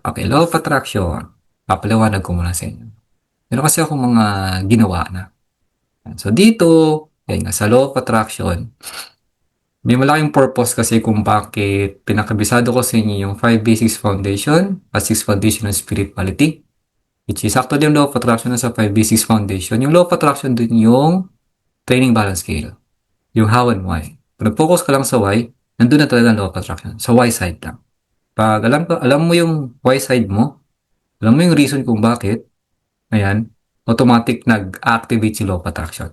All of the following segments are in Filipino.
Okay, law of attraction. Papaliwanag ko muna sa inyo. Meron kasi akong mga ginawa na. So dito, yan nga, sa law of attraction, may malaking purpose kasi kung bakit pinakabisado ko sa inyo yung 5 basics foundation at 6 foundation ng spirituality. Which is actually yung law of attraction na sa 5 basics foundation. Yung law of attraction dun yung training balance scale. Yung how and why. Kung nag-focus ka lang sa why, nandun na talaga ang law of attraction. Sa why side lang. Pag alam mo yung why side mo, alam mo yung reason kung bakit, ayan, automatic nag-activate si law of attraction.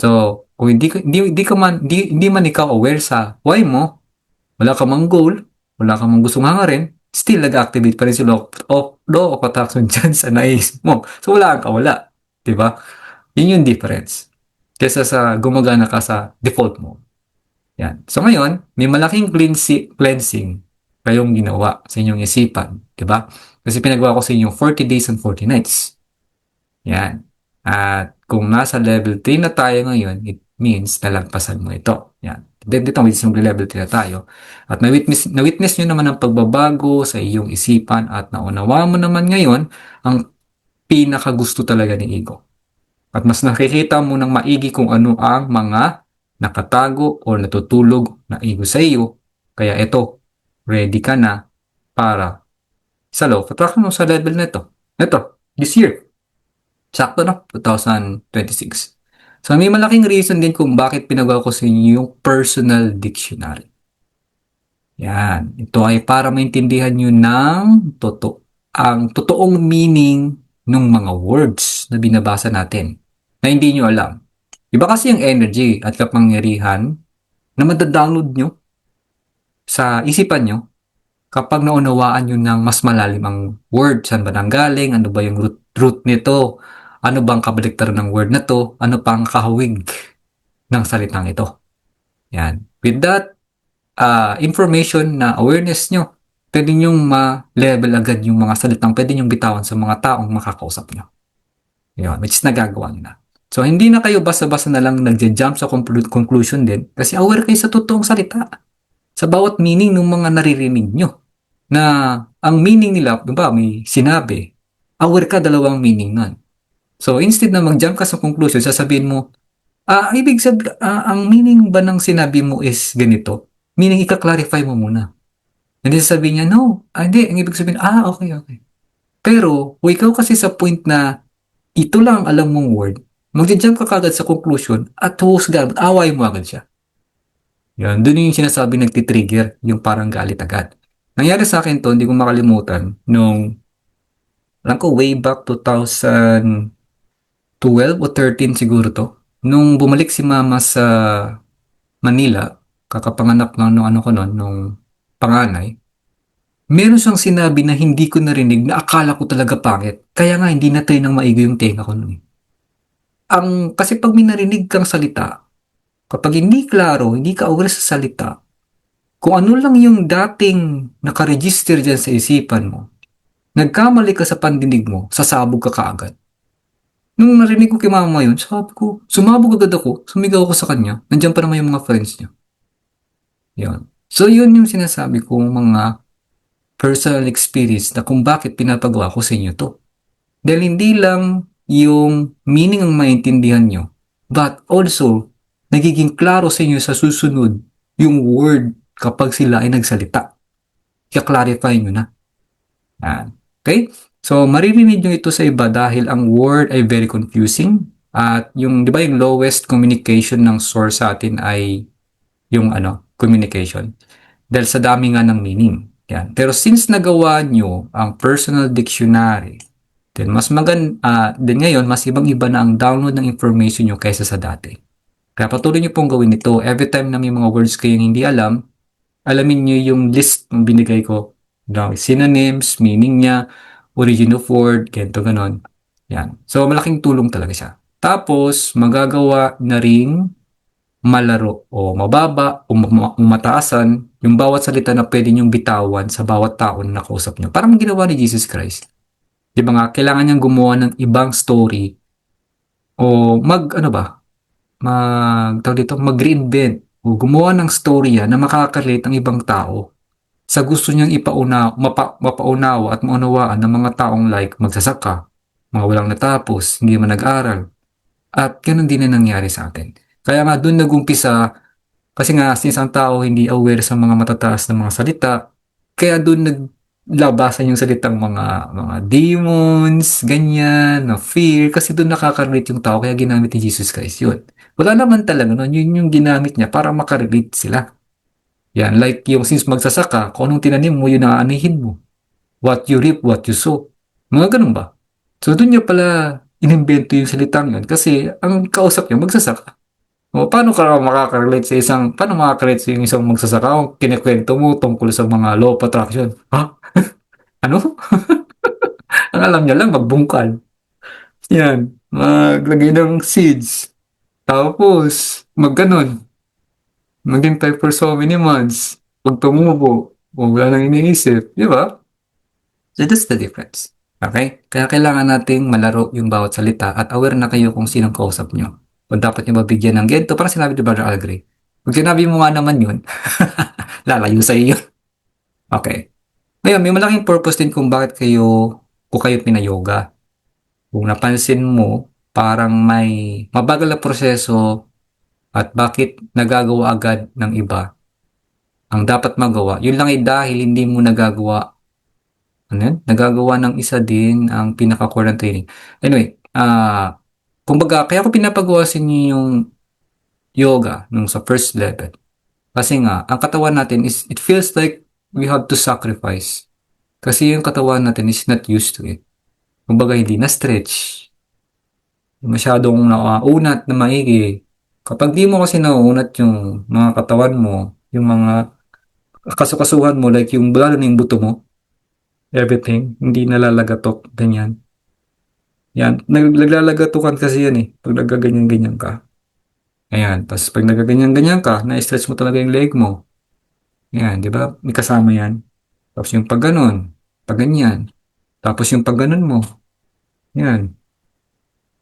So, kung hindi man ikaw aware sa why mo, wala ka mang goal, wala ka mang gustong hangarin, still nag-activate pa rin si law of attraction dyan sa naisip mo. So, wala kang kawala. Diba? Yun yung difference. Kesa sa gumagana ka sa default mo. Yan. So, ngayon, may malaking cleansing kayong ginawa sa inyong isipan. Diba? Kasi pinagawa ko sa inyo 40 days and 40 nights. Yan. At kung nasa level 3 na tayo ngayon, it means nalagpasan mo ito. Yan. Dito means level 3 na tayo. At na-witness nyo naman ang pagbabago sa iyong isipan at naunawa mo naman ngayon ang pinakagusto talaga ni ego. At mas nakikita mo ng maigi kung ano ang mga nakatago o natutulog na ego sa iyo. Kaya ito, ready ka na para sa law of attraction mo sa level na ito. Ito, this year. Sakto na, 2026. So may malaking reason din kung bakit pinagawa ko sa inyo yung personal dictionary. Yan. Ito ay para maintindihan nyo ng ang totoong meaning ng mga words na binabasa natin na hindi nyo alam. Iba kasi yung energy at kapangyarihan na madadownload nyo sa isipan nyo kapag naunawaan nyo ng mas malalim ang word. Saan ba nanggaling? Ano ba yung root nito? Ano bang kabaliktaran ng word na to? Ano pang kahawig ng salitang ito? Yan. With that information na awareness nyo, pwede nyong ma-level agad yung mga salitang pwede nyong bitawan sa mga taong makakausap nyo. Yan. Which is nagagawa nyo na. So, hindi na kayo basta-basta na lang nagja-jump sa conclusion din kasi aware kayo sa totoong salita. Sa bawat meaning ng mga naririnig nyo na ang meaning nila, diba, may sinabi, aware ka dalawang meaning nun. So, instead na mag-jump ka sa conclusion, sasabihin mo, ang meaning ba ng sinabi mo is ganito? Meaning, ika-clarify mo muna. Hindi sasabihin niya, no, hindi, ang ibig sabihin, okay, okay. Pero, kung ikaw kasi sa point na ito lang ang alam mong word, mag-jump ka kagad sa conclusion at husga, away mo agad siya. Yan, dun yung sinasabi nagtitrigger, yung parang galit agad. Nangyari sa akin to, hindi ko makalimutan, nung, alam ko, way back 2012 o 13 siguro to, nung bumalik si mama sa Manila, kakapanganak ng nung ano ko nun, nung panganay, meron siyang sinabi na hindi ko narinig na akala ko talaga pangit. Kaya nga hindi na-train ng maigi yung tenga ko nun eh. Kasi pag may narinig kang salita, kapag hindi klaro, hindi ka aware sa salita, kung ano lang yung dating nakaregister dyan sa isipan mo, nagkamali ka sa pandinig mo, sasabog ka kaagad. Nung narinig ko kay mama yun, sabi ko, sumabog agad ako, sumigaw ako sa kanya, nandiyan pa naman yung mga friends niya. Yun. So yun yung sinasabi kong mga personal experience na kung bakit pinapagawa ko sa inyo to. Dahil hindi lang yung meaning ang maintindihan nyo, but also, nagiging klaro sa inyo sa susunod yung word kapag sila ay nagsalita. Kaya-clarify nyo na. Okay? So, maririnig nyo ito sa iba dahil ang word ay very confusing. At yung, di ba, yung lowest communication ng source sa atin ay yung communication. Dahil sa dami nga ng meaning. Yan. Pero since nagawa nyo ang personal dictionary, then then ngayon, mas ibang-iba na ang download ng information nyo kaysa sa dati. Kaya patuloy nyo pong gawin ito. Every time na may mga words kayong hindi alam, alamin nyo yung list ng binigay ko. Synonyms, meaning niya, origin of word, ganito, ganon. Yan. So, malaking tulong talaga siya. Tapos, magagawa na ring malaro o mababa o mataasan yung bawat salita na pwede nyong bitawan sa bawat tao na nakausap nyo. Parang ginawa ni Jesus Christ. Di ba nga, kailangan niyang gumawa ng ibang story o mag-reinvent o gumawa ng storya na makakarelate ang ibang tao sa gusto niyang mapaunawa at maunawaan ng mga taong like magsasaka, mga walang natapos, hindi man nag-aral. At ganun din na nangyari sa atin. Kaya nga doon nagumpisa, kasi nga since ang tao hindi aware sa mga matataas na mga salita, kaya doon naglabasan yung salitang mga demons, ganyan, na fear, kasi doon nakaka-relate yung tao, kaya ginamit ni Jesus Christ yun. Wala naman talaga nun, yun yung ginamit niya para makarelate sila. Yan, like yung since magsasaka, kung anong tinanim mo, yun ang aanihin mo. What you reap, what you sow. Mga ganun ba? So doon niya pala inimbento yung salitang yun kasi ang kausap niya magsasaka. O paano ka makaka-relate sa paano makaka-relate sa yung isang magsasaka kung kinikwento mo tungkol sa mga law of attraction? Ha? Ano? Ang alam niya lang, magbungkal. Yan. Maglagay ng seeds. Tapos, magganon. Maghintay for so many months. Pag tumubo, wala nang iniisip. Di ba? So that's the difference. Okay? Kaya kailangan nating malaro yung bawat salita at aware na kayo kung sinong kausap nyo. Kung dapat nyo mabigyan ng gento, parang sinabi ni Brother Algre. Pag sinabi mo nga naman yun, lalayo sa iyo. Okay. Ngayon, may malaking purpose din kung kayo pinayoga. Kung napansin mo, parang may mabagal na proseso at bakit nagagawa agad ng iba ang dapat magawa. Yun lang ay dahil hindi mo nagagawa. Ano yun? Nagagawa ng isa din ang pinaka-core ng training. Anyway, kumbaga, kaya ko pinapagawa sa inyo yung yoga nung sa first level. Kasi nga, ang katawan natin it feels like we have to sacrifice. Kasi yung katawan natin is not used to it. Kumbaga, hindi na-stretch. Masyadong nauunat na maigi. Kapag di mo kasi nauunat yung mga katawan mo, yung mga kasukasuhan mo, like yung lalo na yung buto mo, everything, hindi nalalagatok, ganyan. Yan, naglalagatukan kasi yan eh, pag nagaganyan-ganyan ka. Ayan, tapos pag nagaganyan-ganyan ka, na-stretch mo talaga yung leg mo. Ayan, di ba? May kasama yan. Tapos yung pag ganun, pag ganyan. Tapos yung pag ganun mo, yan.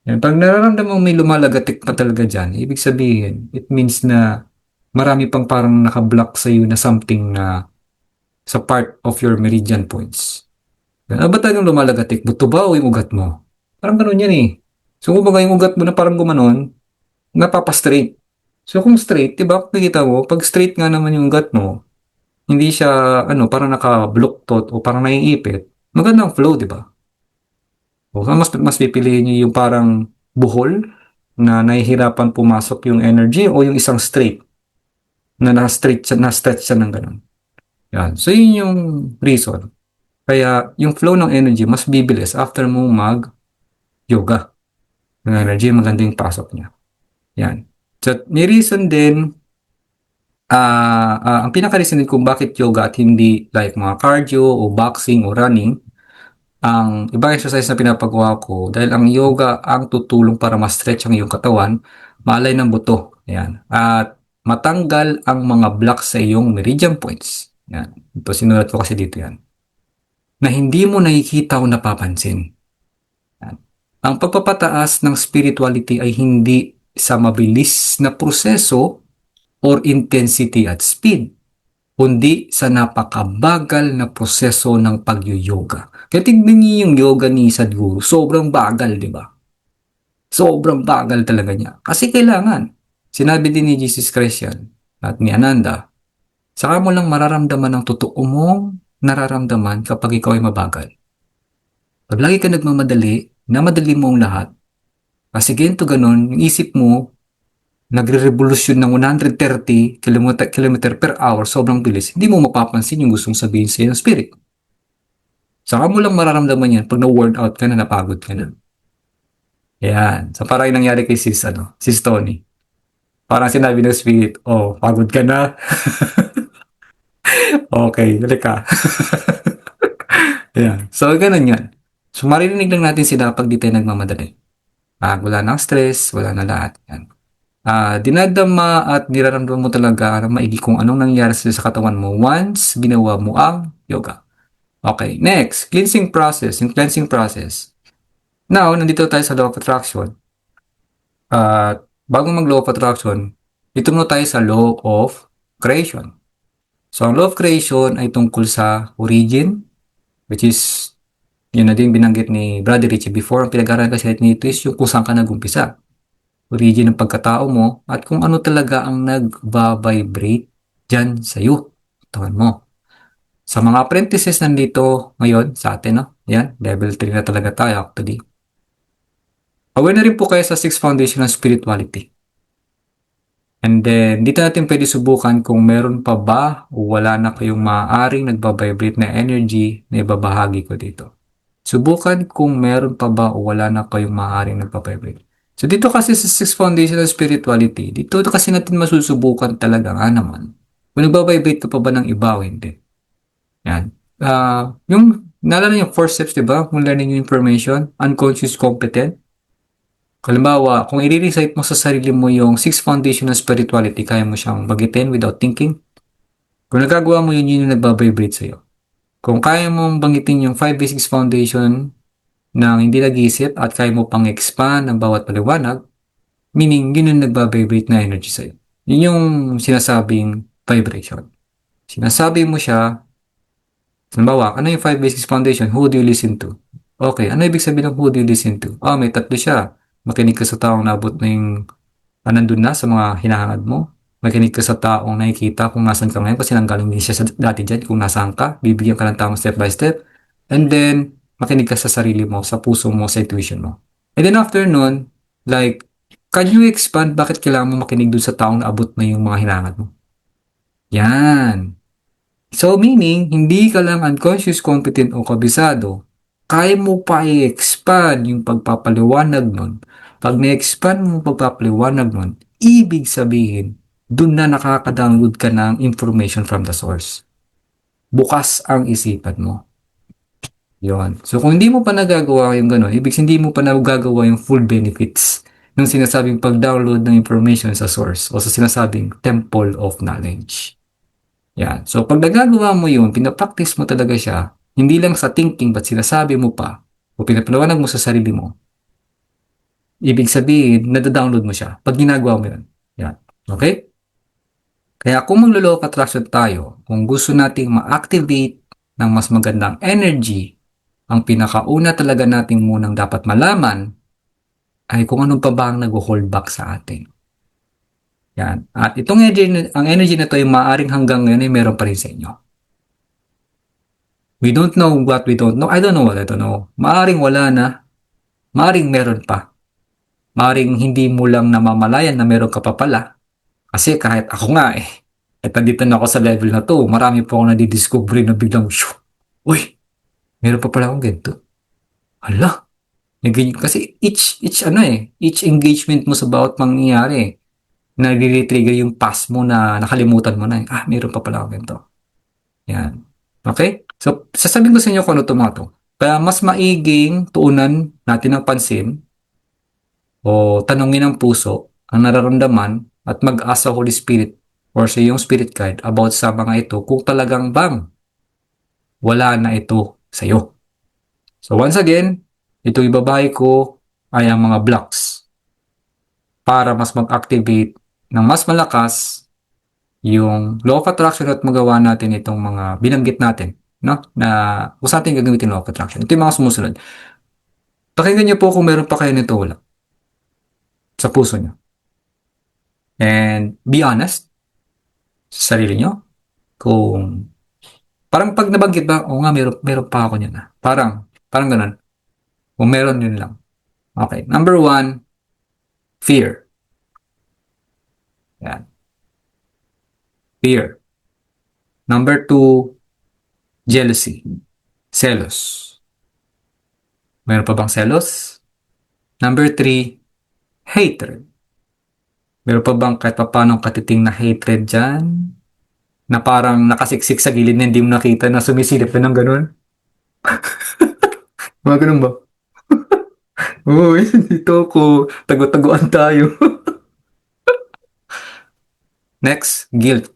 Yan, pag nararamdaman mo may lumalagatik pa talaga dyan, ibig sabihin, it means na marami pang parang nakablock sa iyo na something na sa part of your meridian points. Yan, ba talagang lumalagatik? Buto ba o yung ugat mo? Parang ganun yan eh. So, kung yung ugat mo na parang gumanon, napapastraight. So, kung straight, di ba, nakikita mo, pag straight nga naman yung ugat mo, hindi siya, parang naka-blocktot o parang naiipit, magandang flow, di ba? O mas pipiliin niyo yung parang buhol na nahihirapan pumasok yung energy o yung isang straight na na-stretch siya ng ganun. Yan. So, yun yung reason. Kaya, yung flow ng energy mas bibilis after mo mag-yoga. Yung energy, maganda yung pasok niya. Yan. So, may reason din, ang pinaka-reason din kung bakit yoga at hindi like mga cardio o boxing o running, ang ibang exercise na pinapagawa ko dahil ang yoga ang tutulong para ma-stretch ang iyong katawan, maalay ng buto. Yan. At matanggal ang mga blocks sa iyong meridian points. Yan. Ito, sinulat ko kasi dito yan. Na hindi mo nakikita o napapansin. Yan. Ang pagpapataas ng spirituality ay hindi sa mabilis na proseso or intensity at speed, kundi sa napakabagal na proseso ng pagyo-yoga. Kaya tignan niyo yung yoga ni Sadhguru, sobrang bagal, di ba? Sobrang bagal talaga niya. Kasi kailangan. Sinabi din ni Jesus Christ yan, at ni Ananda, saka mo lang mararamdaman ang totoo mong nararamdaman kapag ikaw ay mabagal. Pag lagi ka nagmamadali, namadali mo ang lahat, kasi ganito ganon, yung isip mo, nagre-revolusyon ng 130 kilometer per hour, sobrang bilis, hindi mo mapapansin yung gustong sabihin sa ng spirit. Saka mo lang mararamdaman yan pag na-worn out ka na, napagod ka na. Yan. So parang yung nangyari kay sis Tony. Parang sinabi ng spirit, oh, pagod ka na. Okay, halika. Yan. So ganun yan. So maririnig lang natin sila pag di tayo nagmamadali. Wala na stress, wala na lahat. Yan. Dinadama at niraramdaman mo talaga na maigi kung anong nangyayari sa katawan mo once ginawa mo ang yoga. Okay, next, cleansing process. Yung cleansing process. Now, nandito tayo sa law of attraction. Bago mag law of attraction, ito muna tayo sa law of creation. So, ang law of creation ay tungkol sa origin, which is, yun na din binanggit ni Brother Richie before. Ang pinag-aralan kasi nito is yung kung saan ka nag-umpisa. Origin ng pagkatao mo at kung ano talaga ang nag-vibrate dyan sa'yo. Tawan mo. Sa mga apprentices nandito ngayon sa atin, no? Yan, level 3 na talaga tayo actually. Aware na rin po kayo sa 6 foundation ng spirituality. And then, dito natin pwede subukan kung meron pa ba o wala na kayong maaaring nagbabibrate na energy na ibabahagi ko dito. Subukan kung meron pa ba o wala na kayong maaaring nagbabibrate. So, dito kasi sa 6 foundation of spirituality, dito kasi natin masusubukan talaga nga naman kung nagbabibrate ka pa ba ng iba o hindi. Yan. Naalala yung 4 steps, di ba? Kung learning new information, unconscious competent. Halimbawa, kung i-recite mo sa sarili mo yung 6 foundation of spirituality, kaya mo siyang bagitin without thinking. Kung nagagawa mo yun, yun yung nagbabibrate sa'yo. Kung kaya mong banggitin yung 5 basic foundation ng hindi nag-iisip at kaya mo pang expand ng bawat paliwanag, meaning yun yung nagbabibrate na energy sa'yo. Yun yung sinasabing vibration. Sinasabi mo siya, halimbawa, ano yung 5 basic foundation? Who do you listen to? Okay, ano ibig sabihin ng who do you listen to? May tatlo siya. Makinig ka sa taong naabot na yung nandun na sa mga hinahangad mo. Makinig ka sa taong nakikita kung nasan ka ngayon kasi nanggaling din siya sa dati dyan kung nasaan ka. Bibigyan ka ng tamang step by step. And then, makinig ka sa sarili mo, sa puso mo, sa intuition mo. And then after nun, like, can you expand bakit kailangan mo makinig dun sa taong naabot na yung mga hinahangad mo? Yan. So, meaning, hindi ka lang unconscious, competent o kabisado. Kaya mo pa i-expand yung pagpapaliwanag nun. Pag na-expand mo yung pagpapaliwanag nun, ibig sabihin, dun na nakaka-download ka ng information from the source. Bukas ang isipan mo. Yon. So, kung hindi mo pa nagagawa yung gano'n, ibig hindi mo pa nagagawa yung full benefits ng sinasabing pag-download ng information sa source o sa sinasabing temple of knowledge. Yan. So, pag nagagawa mo yun, pinapractice mo talaga siya, hindi lang sa thinking but sinasabi mo pa o pinapaliwanag mo sa sarili mo, ibig sabihin, nadadownload mo siya pag ginagawa mo yun. Yan. Okay? Kaya kung maglo-law of attraction tayo, kung gusto nating ma-activate ng mas magandang energy, ang pinakauna talaga nating munang dapat malaman ay kung anong pa ba ang nag-hold back sa atin. Yan. At itong energy, ang energy na to ay maaaring hanggang ngayon ay meron pa rin sa inyo. We don't know what we don't know. I don't know what I don't know. Maaring wala na. Maaring meron pa. Maaring hindi mo lang namamalayan na meron ka pa pala. Kasi kahit ako nga at nandito na ako sa level na to, marami po ako nadidiscover na biglang, shoo, uy, meron pa pala akong ganito. Hala. Kasi each engagement mo sa bawat mangyayari, nagre-trigger yung past mo na nakalimutan mo na. Meron pa pala akong ganito. Yan. Okay? So, sasabihin ko sa inyo kung ano mga to. Kaya mas maiging tuunan natin ng pansin o tanungin ng puso ang nararamdaman at mag-ask sa Holy Spirit or sa iyong spirit guide about sa mga ito kung talagang bang wala na ito sa iyo. So once again, ito ibabahay ko ay ang mga blocks para mas mag-activate ng mas malakas yung law of attraction at magawa natin itong mga binanggit natin, no? Na kung saan natin gagamitin law of attraction. Ito yung mga sumusunod. Pakinggan niyo po kung meron pa kayo nito wala sa puso niyo. And be honest sa sarili niyo. Kung parang pag nabanggit ba, nga, meron pa ako niyan. Parang ganun. Kung meron yun lang. Okay. Number 1, fear. Yan. Fear. Number 2, jealousy. Selos. Meron pa bang selos? Number 3, hatred. Meron pa bang kahit pa paano katiting na hatred dyan? Na parang nakasiksik sa gilid na hindi mo nakita na sumisilip na ng ganun? Mga ganun ba? Uy, dito ko. Tago-taguan tayo. Next, guilt.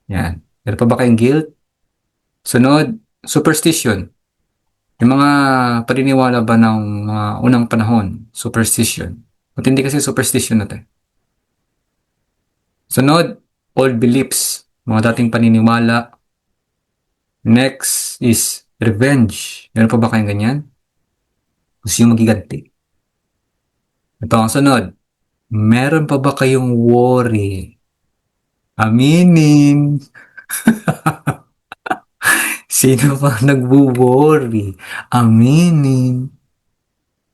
Yan. Meron pa ba kayong guilt? Sunod, superstition. Yung mga paniniwala ba ng mga unang panahon, superstition. Matindi kasi superstition na to. Sunod, old beliefs, mga dating paniniwala. Next is revenge. Meron pa ba kayong ganyan? Gusto yung magiganti? Ito ang sunod. Meron pa ba kayong worry? Aminin. Sino pa nagwo-worry? Aminin.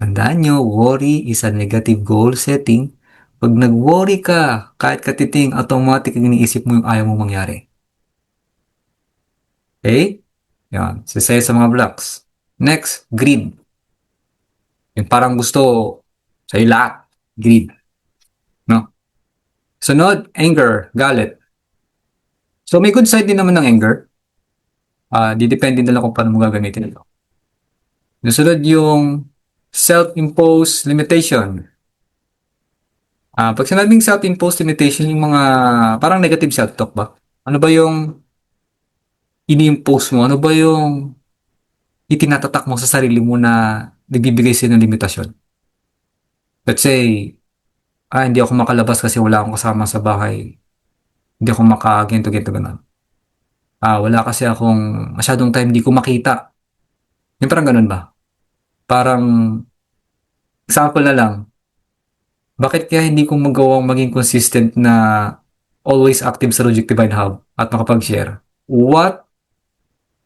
Tandaan nyo, worry is a negative goal setting. Pag nag-worry ka, kahit katiting, automatic iniisip mo yung ayaw mo mangyari. Okay? Yan. Sisaya sa mga blocks. Next, greed. Yung parang gusto sa lahat. Greed. No? Sunod, anger, galit. So may good side din naman ng anger. Didepende na lang kung paano mo gagamitin ito. Sunod yung self-imposed limitation. Pag sinabing self-imposed limitation, yung mga parang negative self-talk ba? Ano ba yung ini-impose mo? Ano ba yung itinatatak mo sa sarili mo na nagbibigay sa'yo ng limitasyon? Let's say, hindi ako makalabas kasi wala akong kasama sa bahay. Hindi ako makaginto-ginto ganun. Wala kasi akong masyadong time, hindi ko makita. Yung parang ganun ba? Parang, example na lang, bakit kaya hindi ko magawang maging consistent na always active sa Roject Divine Hub at makapag-share? What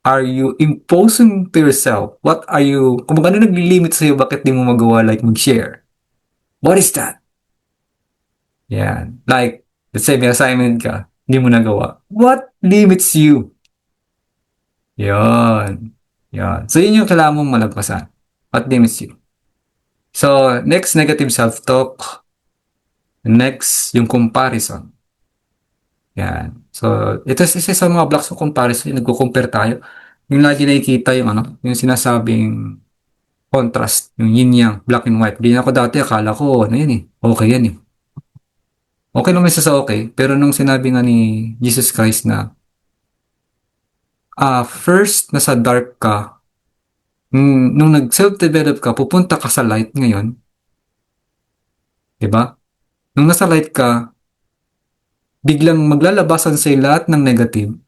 are you imposing to yourself? What are you, kung ano nagli-limit sa'yo, bakit di mo magawa like mag-share? What is that? Yan. Like, let's say may assignment ka, hindi mo nagawa. What limits you? Yan. Yan. So, yun yung kailangan mong malagpasan. What limits you? So, next, negative self-talk. Next, yung comparison. Yan. So, ito isa sa mga blocks ng comparison, yung nagko-compare tayo. Yung lagi nakikita yung yung sinasabing contrast, yung yin yang, black and white. Hindi ako dati, akala ko, ano yan eh, okay yan eh. Okay naman isa sa okay, pero nung sinabi nga ni Jesus Christ na, first, nasa dark ka, nung nag-self-develop ka, pupunta ka sa light ngayon, di ba? Nung nasa light ka, biglang maglalabasan sa lahat ng negative,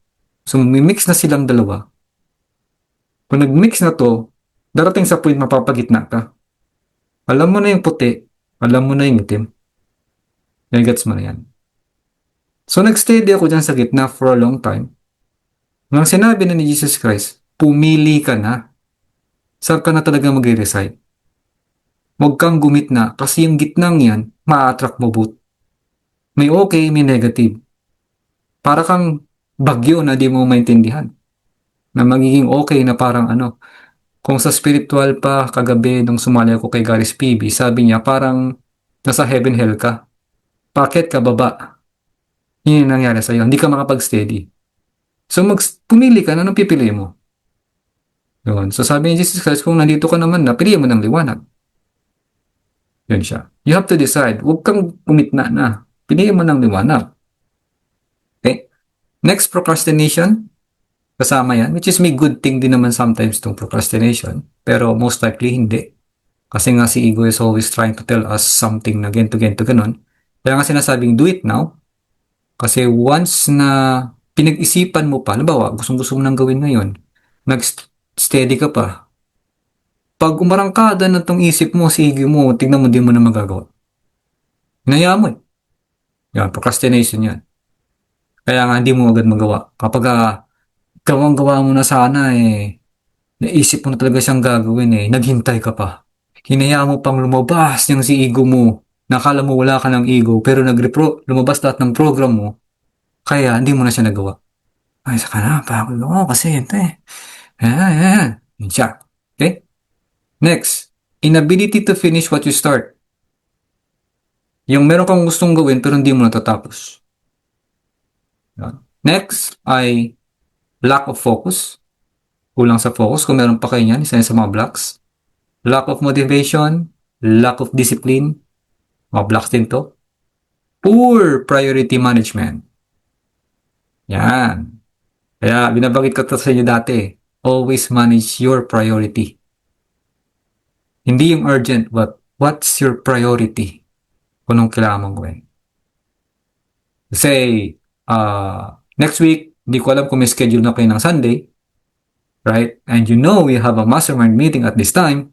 so mimix na silang dalawa. Kung nag-mix na to, darating sa point mapapagitna ka. Alam mo na yung puti, alam mo na yung itim. Gets mo na yan. So nag-steady ako dyan sa gitna for a long time. Nang sinabi na ni Jesus Christ, pumili ka na. Saan ka na talaga mag-reside? Huwag kang gumitna kasi yung gitnang yan, ma-attract mo both. May okay, may negative. Para kang bagyo na di mo maintindihan. Na magiging okay na parang kung sa spiritual pa kagabi nung sumali ako kay Garis PB, sabi niya parang nasa heaven hell ka. Pakit ka baba. Yun yung nangyari sa'yo. Hindi ka makapag-steady. So pumili ka na, anong pipili mo? Yun. So sabi ni Jesus Christ, kung nandito ka naman na, piliin mo ng liwanag. Yun siya. You have to decide. Huwag kang kumitna na. Piliin mo ng liwanag. Okay? Next, procrastination. Kasama yan. Which is may good thing din naman sometimes itong procrastination. Pero most likely hindi. Kasi nga si ego is always trying to tell us something na ganito, ganun. Kaya nga sinasabing do it now. Kasi once na pinag-isipan mo pa, halimbawa, gustong-gusto mo nang gawin ngayon, nag-steady ka pa, pag umarangkada na itong isip mo, sige mo, tignan mo, di mo na magagawa. Hinayaan mo eh. Yan, procrastination yan. Kaya nga, hindi mo agad magawa. Kapag gawang-gawa mo na sana naisip mo na talaga siyang gagawin naghintay ka pa. Hinayaan mo pang lumabas yung si ego mo. Nakala mo wala ka ng ego, pero lumabas lahat ng program mo, kaya hindi mo na siya nagawa. Ay, saka na, pagod ako kasi ito eh. Ayan. Yun siya. Okay? Next, inability to finish what you start. Yung meron kang gustong gawin pero hindi mo natatapos. Next ay lack of focus. Kulang sa focus. Kung meron pa kayo yan, isa sa mga blocks. Lack of motivation, lack of discipline. Mga blocks din to. Poor priority management. Yan. Kaya binabagit ko to sa inyo dati. Always manage your priority. Hindi yung urgent, but what's your priority? Kung anong kailangan mong gawin. Say, next week, hindi ko alam kung may schedule na kayo ng Sunday, right? And you know we have a mastermind meeting at this time.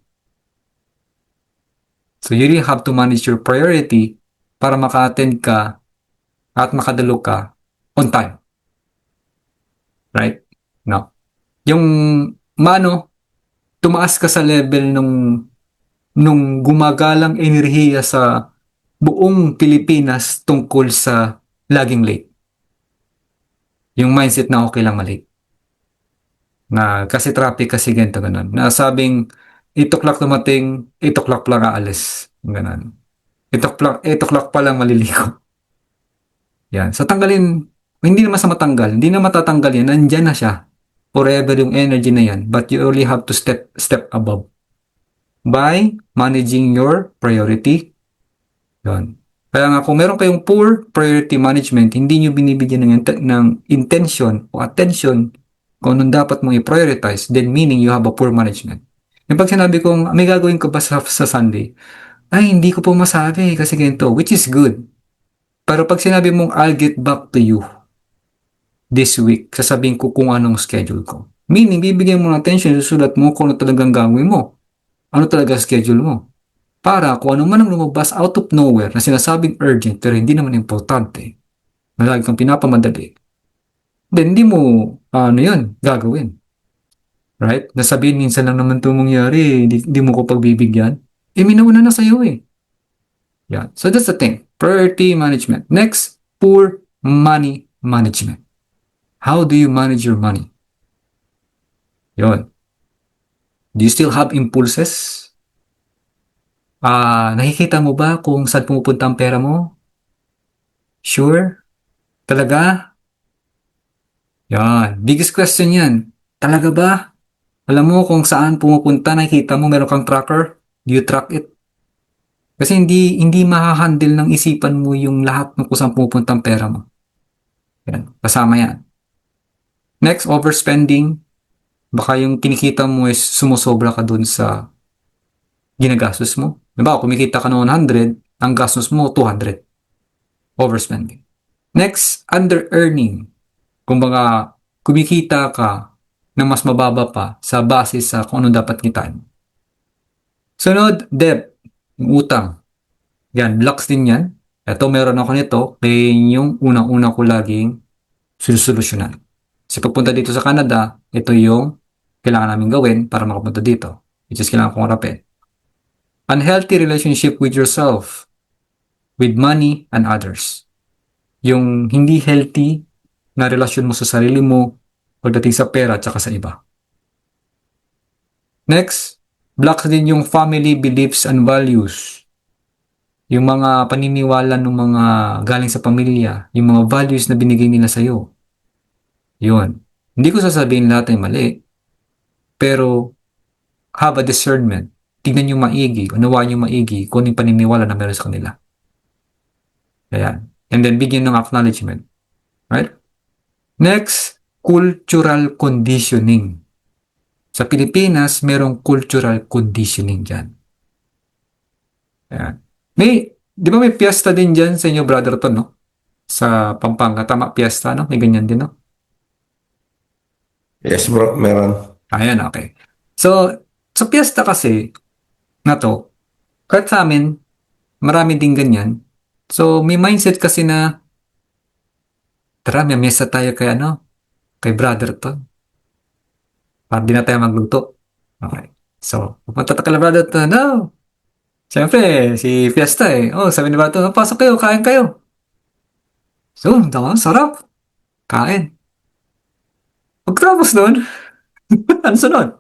So you really have to manage your priority para maka-attend ka at makadalo ka on time. Right? No. Yung mano, tumaas ka sa level nung gumagalang enerhiya sa buong Pilipinas tungkol sa laging late. Yung mindset na okay lang malate. Na kasi traffic kasi ganito ganun. Na sabing 8 o'clock dumating, 8 o'clock lang aalis. Ganun. 8 o'clock pa lang maliligo. Yan. So tanggalin, hindi naman sa matanggal, hindi na matatanggal yan, nandyan na siya. Forever yung energy na yan. But you only have to step above. By managing your priority. Yan. Kaya nga kung meron kayong poor priority management, hindi nyo binibigyan ng intention o attention kung anong dapat mong i-prioritize, then meaning you have a poor management. Yung pag sinabi kong, may gagawin ko ba sa Sunday? Ay, hindi ko po masabi kasi ganito, which is good. Pero pag sinabi mong, I'll get back to you this week, sasabihin ko kung anong schedule ko. Meaning, bibigyan mo ng attention, susulat mo kung ano talagang gagawin mo. Ano talaga schedule mo. Para kung ano man ang lumabas out of nowhere na sinasabing urgent pero hindi naman importante, na lagi kang pinapamadali, then hindi mo, yun, gagawin. Right? Nasabihin, minsan lang naman ito mangyari, hindi mo ko pagbibigyan. Minauna na sa'yo eh. Yeah. So that's the thing. Priority management. Next, poor money management. How do you manage your money? Yun. Do you still have impulses? Nakikita mo ba kung saan pumupunta ang pera mo? Sure? Talaga? Yan. Biggest question yan. Talaga ba? Alam mo kung saan pumupunta, nakikita mo meron kang tracker? Do you track it? Kasi hindi mahahandle ng isipan mo yung lahat ng kung saan pumupunta ang pera mo. Yan. Kasama yan. Next, overspending. Baka yung kinikita mo is sumusobra ka dun sa ginagastos mo. Diba, kumikita ka ng 100, ang gastos mo 200. Overspending. Next, under-earning. Kumbaga, kumikita ka na mas mababa pa sa base sa kung ano dapat kitain. Sunod, debt. Yung utang. Yan, blocks din yan. Ito, meron ako nito. Kaya yung unang-una ko laging susolusyonan. Kasi pagpunta dito sa Canada, ito yung kailangan namin gawin para makapunta dito. Which is kailangan kong harapin. Unhealthy relationship with yourself, with money, and others. Yung hindi healthy na relasyon mo sa sarili mo pagdating sa pera at saka sa iba. Next, blocks din yung family beliefs and values. Yung mga paniniwala ng mga galing sa pamilya, yung mga values na binigay nila sa'yo. Yun. Hindi ko sasabihin lahat ay mali, pero have a discernment. Tignan nyo maigi, unawaan nyo maigi kung yung paniniwala na meron sa kanila. Ayan. And then, bigyan ng acknowledgement. Right? Next, cultural conditioning. Sa Pilipinas, merong cultural conditioning dyan. Ayan. Di ba may piyesta din dyan sa inyo, brother Ton, no? Sa Pampanga, tama, piyesta, no? May ganyan din, no? Yes bro, meron. Ayan, okay. So, sa piyesta kasi, na to, kahit sa amin, marami din ganyan. So, may mindset kasi na, tara, may mesa tayo kay kay brother Ton. Para di na tayo magluto. Okay. So, pupunta ka kay brother Ton, no? Siyempre, si Fiesta eh. Oh, sabi ni Brother Ton, pasok kayo, kain kayo. So, sarap. Kain. Pagkatapos nun, ano sunod?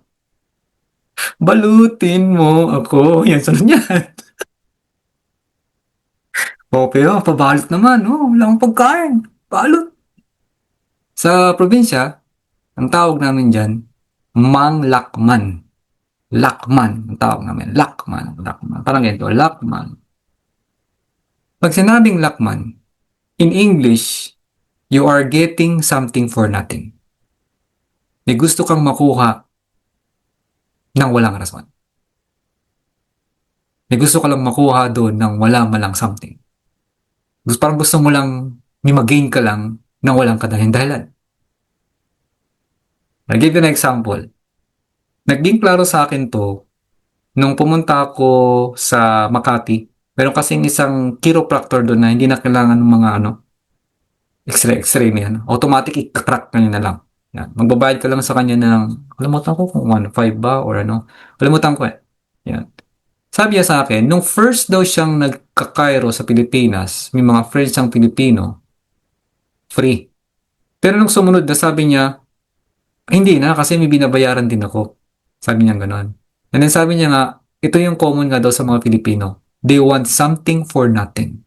Balutin mo ako. Yan, sunod niyan. Okay, pabalot naman. Oh, wala akong pagkain. Balot. Sa probinsya, ang tawag namin dyan, manglakman. Lakman. Ang tawag namin. Lakman. Lakman. Parang ganito. Lakman. Pag sinabing lakman, in English, you are getting something for nothing. May gusto kang makuha ng walang rason. May gusto ka lang makuha doon ng wala malang something. Parang gusto mo lang, may mag-gain ka lang nang walang kadahilan-dahilan. I'll give you an example. Naging klaro sa akin to nung pumunta ako sa Makati. Meron kasing isang chiropractor doon na hindi na kailangan ng mga x-ray na yan. Automatic ikakrack na na lang. Yan. Magbabayad ka lang sa kanya ng, kalimutan ko kung 1.5 ba or ano. Kalimutan ko eh. Yan. Sabi niya sa akin, nung first daw siyang nagka-Cairo sa Pilipinas, may mga friends siyang Pilipino, free. Pero nung sumunod na sabi niya, hindi na kasi may binabayaran din ako. Sabi niya gano'n. And then sabi niya nga, ito yung common nga daw sa mga Pilipino. They want something for nothing.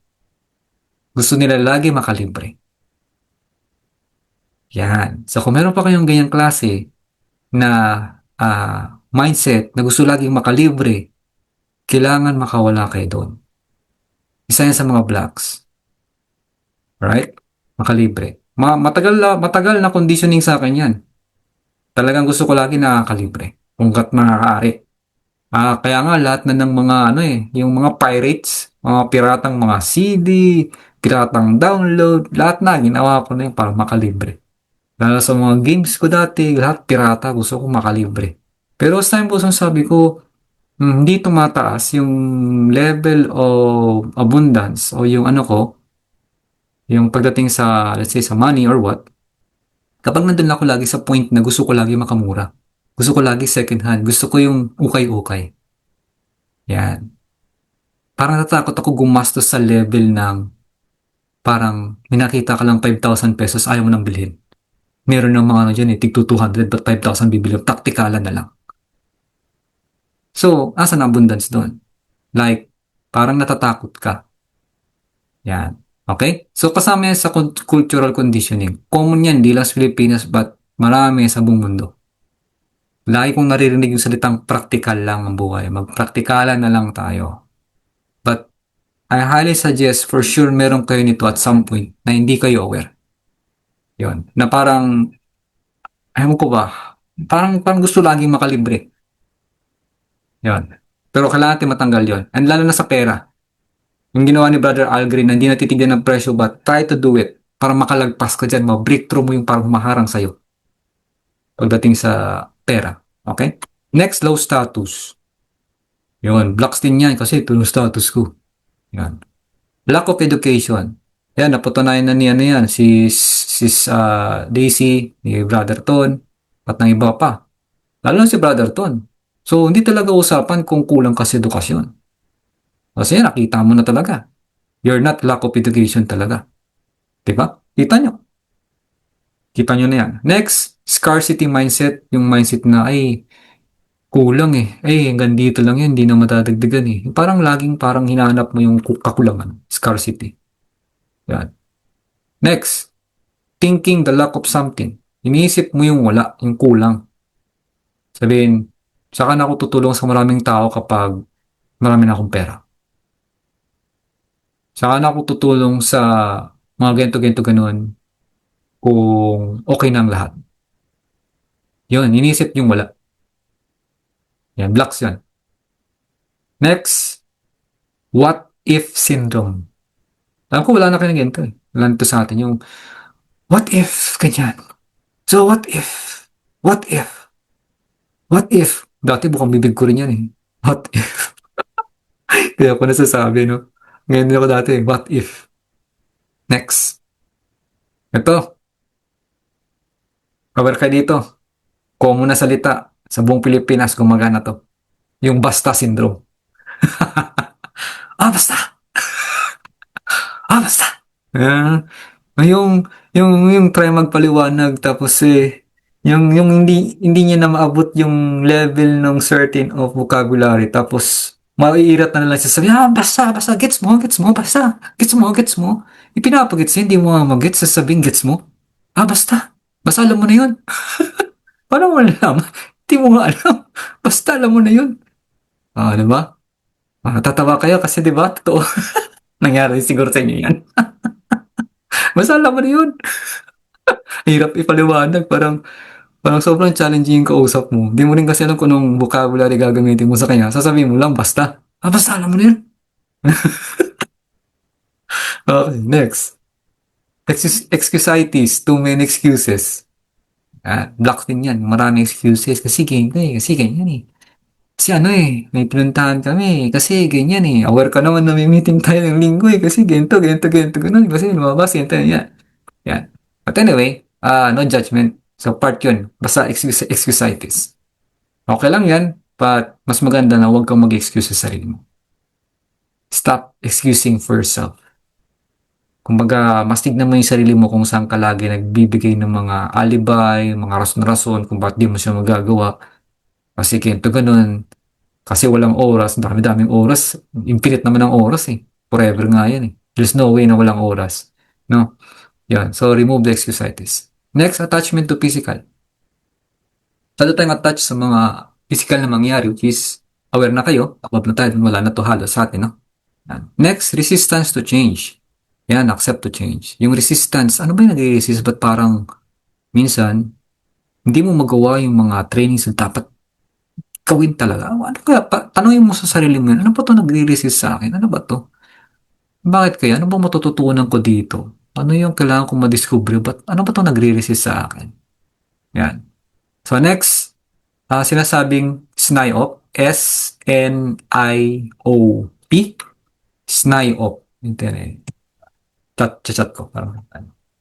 Gusto nila lagi makalibre. Yan. So kung meron pa kayong ganyang klase na mindset na gusto laging makalibre, kailangan makawala kayo doon. Isa yan sa mga blocks. Right? Makalibre. Matagal na conditioning sa akin yan. Talagang gusto ko lagi nakakalibre. Hanggat maaari. Kaya nga lahat na ng mga yung mga pirates, mga piratang mga CD, piratang download, lahat na ginawa ko na yun para makalibre. Lalo sa mga games ko dati, lahat pirata, gusto ko makalibre. Pero as time goes on, sabi ko, hindi tumataas yung level of abundance o yung yung pagdating sa, let's say, sa money or what, kapag nandun ako lagi sa point na gusto ko lagi makamura. Gusto ko lagi second hand. Gusto ko yung ukay-ukay. Yan. Parang natakot ako gumastos sa level ng parang may nakita ka lang 5,000 pesos, ayaw mo nang bilhin. Meron ng mga dyan tig 200 but 5,000 bibili. Taktikalan na lang. So, asan ang abundance doon? Like, parang natatakot ka. Yan. Okay? So, kasama yan sa cultural conditioning. Common yan, di lang sa Pilipinas, but marami sa buong mundo. Lagi kong naririnig yung salitang practical lang ang buhay. Magpraktikalan na lang tayo. But, I highly suggest for sure meron kayo nito at some point na hindi kayo aware. Yon. Na parang, ayaw ko ba, parang gusto laging makalibre. Yon. Pero kailangan natin matanggal yon. And lalo na sa pera. Yung ginawa ni Brother Al Green na hindi natitigyan ng presyo but try to do it para makalagpas ka dyan, ma-breakthrough mo yung parang maharang sa'yo pagdating sa pera. Okay? Next, low status. Yun, blocks din yan kasi ito yung status ko. Yan. Lack of education. Yan, napatunayan na ni yan, si Daisy, ni Brother Ton, at ng iba pa. Lalo na si Brother Ton. So, hindi talaga usapan kung kulang ka sa edukasyon. Kasi nakita mo na talaga. You're not lack of education talaga. Diba? Kita nyo. Kita nyo na yan. Next, scarcity mindset. Yung mindset na, ay, kulang eh. Ay, hanggang dito lang yan, hindi na matadagdagan eh. Parang laging parang hinahanap mo yung kakulangan. Scarcity. Yan. Next, thinking the lack of something. Iniisip mo yung wala, yung kulang. Sabihin, saka na ako tutulong sa maraming tao kapag marami na akong pera. Saka na ako tutulong sa mga ganito-ganito ganun kung okay na ang lahat. Yun, iniisip yung wala. Yan, blocks yan. Next, what if syndrome. Alam ko wala na kayo ng ganito eh. Wala nito sa atin yung what if, ganyan. So what if? What if? What if? Dati bukang bibig ko rin yan eh. What if? Kaya ako nasasabi, no? Ngayon din ako dati, what if? Next. Ito. Cover kayo dito. Common na salita sa buong Pilipinas gumagana to. Yung basta syndrome. Basta! Basta! Yung try magpaliwanag tapos yung hindi niya na maabot yung level ng certain of vocabulary tapos maiirat na lang siya sabi, basta, gets mo, basta, gets mo. Ipinapagets hindi mo mag-gets, sasabihin, gets mo. Basta alam mo na yun. Paano mo alam? Hindi mo nga alam. Basta alam mo na yun. Diba? Tatawa kayo kasi diba, totoo. Nangyari siguro sa inyo yan. Basta alam mo na yun. Hirap ipaliwanag. Parang sobrang challenging yung kausap mo. Di mo rin kasi alam kung anong vocabulary gagamitin mo sa kanya. Sasabihin mo lang, basta. Basta alam mo na yun. Okay, next. Excusitis, too many excuses. Block din yan. Maraming excuses. Kasi ganyan eh. Kasi ganyan eh. Kasi ano eh, may pinuntahan kami. Kasi ganyan eh. Aware ka naman na may meeting tayo ng linggo eh. Kasi ganito, ganito, ganito, ganun. Kasi lumabas, ganito, yan. Yan. But anyway, no judgment. So part yun. Basta excusitis. Okay lang yan. But mas maganda na huwag kang mag-excuse sa sarili mo. Stop excusing for yourself. Kumbaga, mas tignan mo yung sarili mo kung saan ka lagi nagbibigay ng mga alibay, mga rason-rason kung bakit di mo siya magagawa. Kasi ganito ganun. Kasi walang oras, dami-daming oras. Infinite naman ang oras eh. Forever nga yan eh. There's no way na walang oras. No? Yan. So, remove the excusitis. Next, attachment to physical. Lalo tayong attach sa mga physical na mangyari, which is aware na kayo. Above na tayo, wala na to halos sa atin, no? Yan. Next, resistance to change. Yan, accept to change. Yung resistance, ano ba yung nag-resist? Ba't parang minsan, hindi mo magawa yung mga trainings na dapat gawin talaga? Ano kaya? Tanongin mo sa sarili mo yun, ano ba to nagre-resist sa akin? Ano ba to? Bakit kaya? Ano ba matututunan ko dito? Ano yung kailangan kong madiscover? Ano ba to nagre-resist sa akin? Yan. So next, sinasabing SNIOP. S-N-I-O-P. SNIOP. Internet. Chat ko. Parang,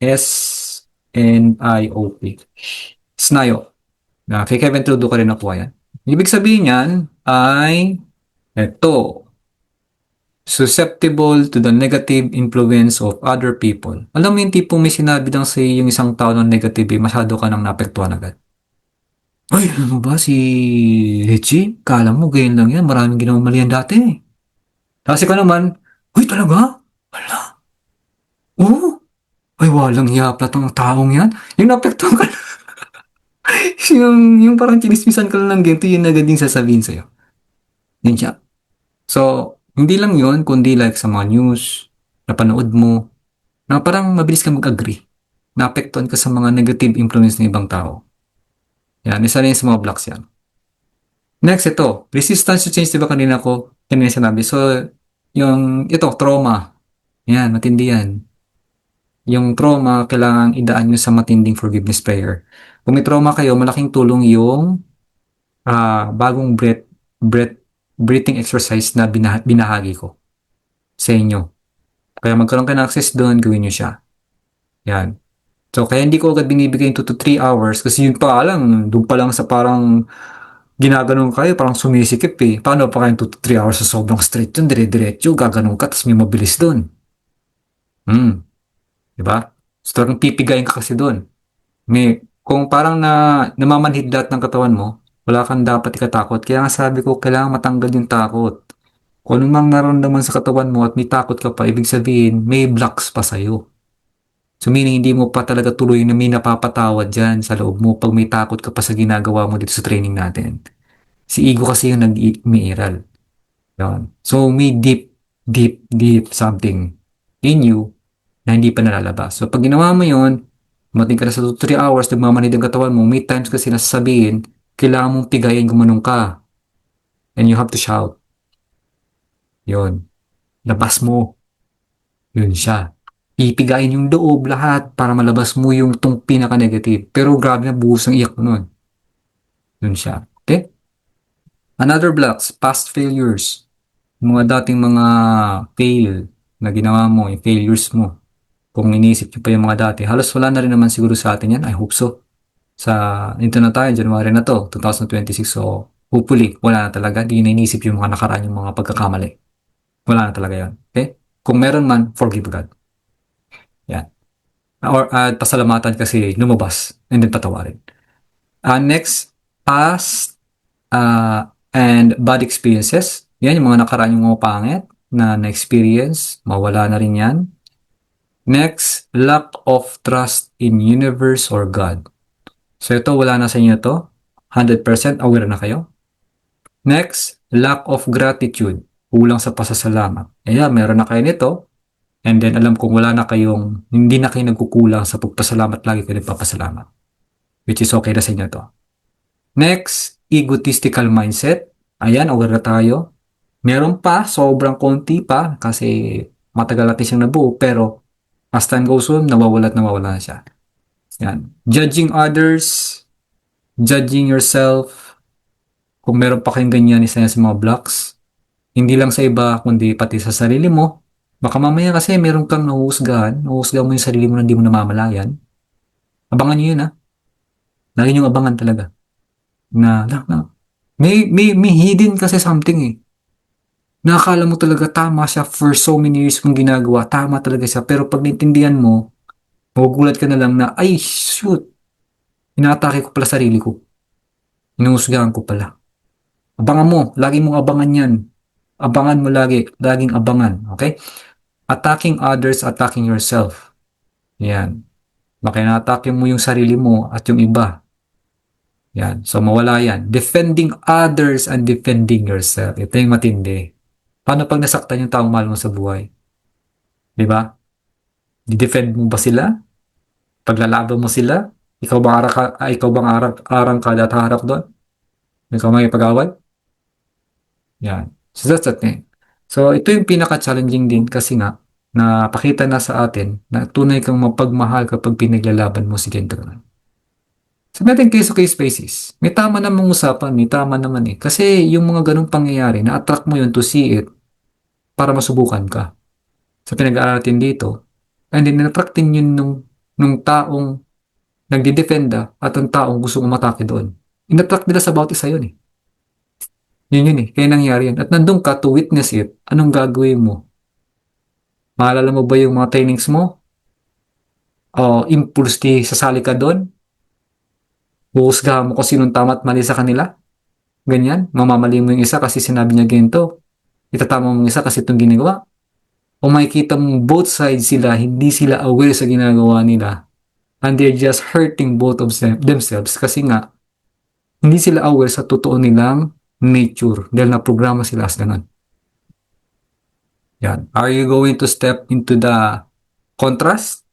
S-N-I-O-P. SNIOP. Kay Kevin Trudeau ko rin nakuha yan. Ibig sabihin yan ay ito. Susceptible to the negative influence of other people. Alam mo yung tipong may sinabi lang sa yung isang tao ng negative, masyado ka nang napektuhan agad. Ay, ano ba si Richie? Kala mo ganyan lang yan. Maraming ginawang mali yan dati. Kasi ka naman, uy talaga? Wala. Oo. Ay, walang hiya pala tong taong yan. Yung napektuhan ka yung parang chinismisan ka lang ng ganito, yun agad yung sasabihin sa'yo. Yun siya. So, hindi lang yun, kundi like sa mga news, napanood mo, na parang mabilis ka mag-agree. Naapektuhan ka sa mga negative influence ng ibang tao. Yan, isa rin sa mga blocks yan. Next, ito. Resistance to change, di ba kanina sinabi. So, ito, trauma. Yan, matindi yan. Yung trauma, kailangan idaan nyo sa matinding forgiveness prayer. Kung may trauma kayo, malaking tulong yung bagong breathing exercise na binahagi ko sa inyo. Kaya magkaroon ka ng access doon, gawin nyo siya. Yan. So, kaya hindi ko agad binibigay yung 2 to 3 hours kasi yun pa lang, doon pa lang sa parang ginaganon kayo, parang sumisikip eh. Paano pa kayo 2 to 3 hours sa sobrang straight yun, dire-diretso, gaganon ka, tapos may mabilis doon. Diba? So, talagang pipigayin ka kasi doon. Kung parang namamanhid lahat ng katawan mo, wala kang dapat ikatakot. Kaya nga sabi ko, kailangan matanggal yung takot. Kung anong mang nararamdaman sa katawan mo at may takot ka pa, ibig sabihin, may blocks pa sa'yo. So meaning hindi mo pa talaga tuloy na may napapatawad dyan sa loob mo pag may takot ka pa sa ginagawa mo dito sa training natin. Si ego kasi yung nag-umiiral. Yan. So may deep something in you na hindi pa nalalabas. So pag ginawa mo yun, mating ka na sa 2-3 hours, nagmamanid ang katawan mo, may times kasi nasasabihin, kailangan mong pigayin gumanong ka. And you have to shout. Yun. Labas mo. Yun siya. Ipigayin yung loob lahat para malabas mo yung tong pinaka-negative. Pero grabe na buhos ang iyak mo nun. Yun siya. Okay? Another blocks, past failures. Mga dating mga fail na ginawa mo, yung failures mo. Kung inisip nyo pa yung mga dati, halos wala na rin naman siguro sa atin yan. I hope so. Ito na tayo, January na to, 2026. So, hopefully, wala na talaga. Di na inisip yung mga nakaraan, yung mga pagkakamali. Wala na talaga yan. Okay? Kung meron man, forgive God. Yan. Or pasalamatan kasi lumabas and then patawarin. Next, past and bad experiences. Yan, yung mga nakaraan yung mga pangit na na-experience, mawala na rin yan. Next, lack of trust in universe or God. So ito, wala na sa inyo to. 100% aware na kayo. Next, lack of gratitude. Kulang sa pasasalamat. Ayan, meron na kayo nito. And then alam kong hindi na kayo nagkukulang sa pagpasalamat, lagi kayo nagpapasalamat. Which is okay na sa inyo to. Next, egotistical mindset. Ayan, aware na tayo. Meron pa, sobrang konti pa kasi matagal natin siyang nabuo, pero As time goes on, nawawala at nawawala na siya. Yan. Judging others, judging yourself, kung meron pa kayong ganyan, isa yan sa mga blocks. Hindi lang sa iba, kundi pati sa sarili mo. Baka mamaya kasi meron kang nahuhusgahan mo yung sarili mo na hindi mo namamalayan. Abangan nyo yun, ha? Lagi nyo abangan talaga. May hidden kasi something eh. Nakakala mo talaga tama siya for so many years kong ginagawa. Tama talaga siya. Pero pag naintindihan mo, magugulat ka na lang na, ay, shoot, inaatake ko pala sarili ko. Inuhusgahan ko pala. Abangan mo. Lagi mong abangan yan. Abangan mo lagi. Laging abangan. Okay? Attacking others, attacking yourself. Yan. Baka inaatake mo yung sarili mo at yung iba. Yan. So, mawala yan. Defending others and defending yourself. Ito yung matindi. Paano pag nasaktan yung taong mahal mo sa buhay? Di ba? Di-defend mo ba sila? Paglalaban mo sila? Ikaw bang arang ka at harap doon? Ikaw may pag-away? Yan. So that's the thing. So ito yung pinaka-challenging din kasi nga napakita na sa atin na tunay kang mapagmahal kapag pinaglalaban mo si gentleman. Sabi natin case-to-case basis. May tama namang usapan, may tama naman eh. Kasi yung mga ganong pangyayari, na-attract mo yun to see it para masubukan ka. Sa pinag-aaral natin dito, and then na-attract din yun nung taong nagdidefenda at ang taong gusto umatake doon. In-attract nila sa bawat isa yun eh. Yun eh. Kaya nangyari yan. At nandun ka to witness it, anong gagawin mo? Maalala mo ba yung mga trainings mo? O impulse di sasali ka doon? Huhusgahan mo kung sinong tama at mali sa kanila? Ganyan? Mamamali mo yung isa kasi sinabi niya ganito. Itatama mo yung isa kasi itong ginagawa. O makikita mong both sides sila, hindi sila aware sa ginagawa nila. And they're just hurting both of themselves kasi nga, hindi sila aware sa totoo nilang nature dahil na-programa sila as ganun. Yan. Are you going to step into the contrast?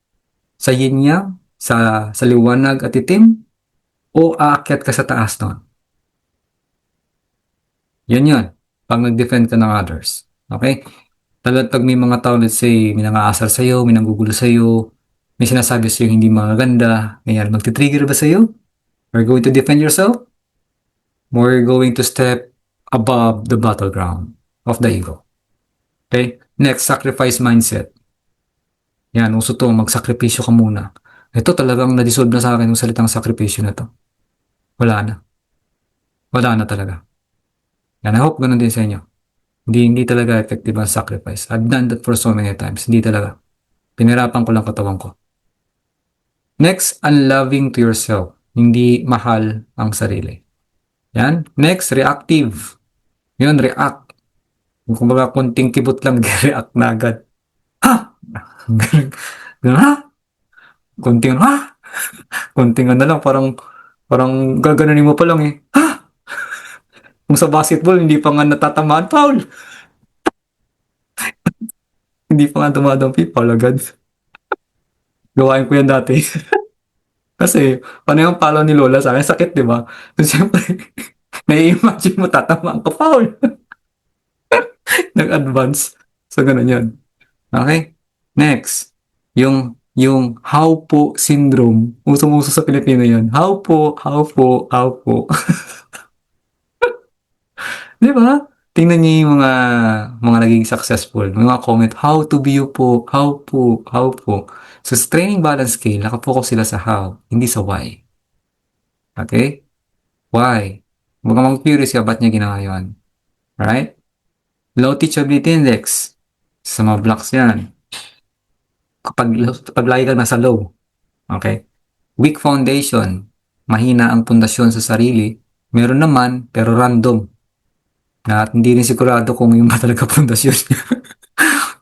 Sa yin yang? Sa liwanag at itim? O aakyat ka sa taas nun? Yan yun. Pag nag-defend ka ng others. Okay? Talagang pag may mga tao, let's say, may nangaasar sa'yo, may nanggugulo sa'yo, may sinasabi sa'yo hindi maganda, ganyan, magti-trigger ba sa'yo? Are you going to defend yourself? Or are you going to step above the battleground of the ego? Okay? Next, sacrifice mindset. Yan, uso to, magsakripisyo ka muna. Ito talagang na-dissolve na sa akin yung salitang sakripisyo na to. Wala na. Wala na talaga. Yan, I hope ganun din sa inyo. Hindi talaga effective ang sacrifice. I've done that for so many times. Hindi talaga. Pinirapan ko lang katawan ko. Next, unloving to yourself. Hindi mahal ang sarili. Yan. Next, reactive. Yun, react. Kung baga, konting kibot lang, react na agad. Ha? Ganun, ha? Konting, ha? Konting ano lang, parang gaganunin mo pa lang eh. Ha? Kung sa basketball, hindi pa nga natatamaan, foul. Hindi pa nga dumadampi, foul agad. Gawain ko yan dati. Kasi, paano yung palo ni Lola sa akin? Sakit, di ba? So, siyempre, nai-imagine mo, tatamaan ka, foul. Nag-advance. So, ganun yan. Okay? Next. Yung how po syndrome. Usong-uso sa Pilipino yan. How po, how po, how po. Di ba? Tingnan niyo yung mga naging successful. May mga comment, how to be you po, how po, how po. So, sa training balance scale, nakapokus sila sa how, hindi sa why. Okay? Why? Huwag kang curious ka, ba't niya ginawa yun? Right? Low teachability index. Sa mga blocks yan. Kapag lagi kang nasa low. Okay? Weak foundation. Mahina ang pundasyon sa sarili. Meron naman, pero random. Na hindi rin sigurado kung yung ba talaga pundasyon niya.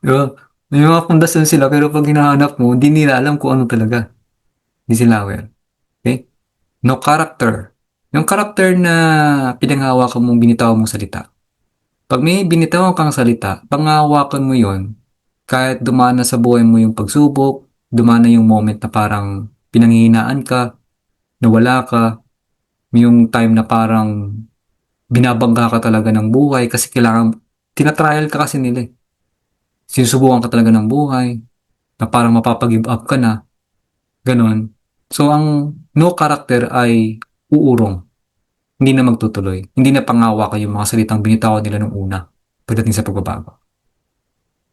Diba? May mga pundasyon sila, pero pag hinahanap mo, hindi nila alam kung ano talaga. Hindi sila aware. Okay? No character. Yung character na pinanghawakan mong binitawan mong salita. Pag may binitawan kang salita, panghawakan mo yon kahit dumaan na sa buhay mo yung pagsubok, dumaan na yung moment na parang pinanghihinaan ka, nawala ka, yung time na parang binabangga ka talaga ng buhay kasi kailangan, tinatrial ka kasi nila eh. Sinusubukan ka talaga ng buhay, na parang mapapag-give up ka na, ganon. So, ang no character ay uurong, hindi na magtutuloy, hindi na pangawak yung mga salitang binitawan nila nung una pagdating sa pagbabago.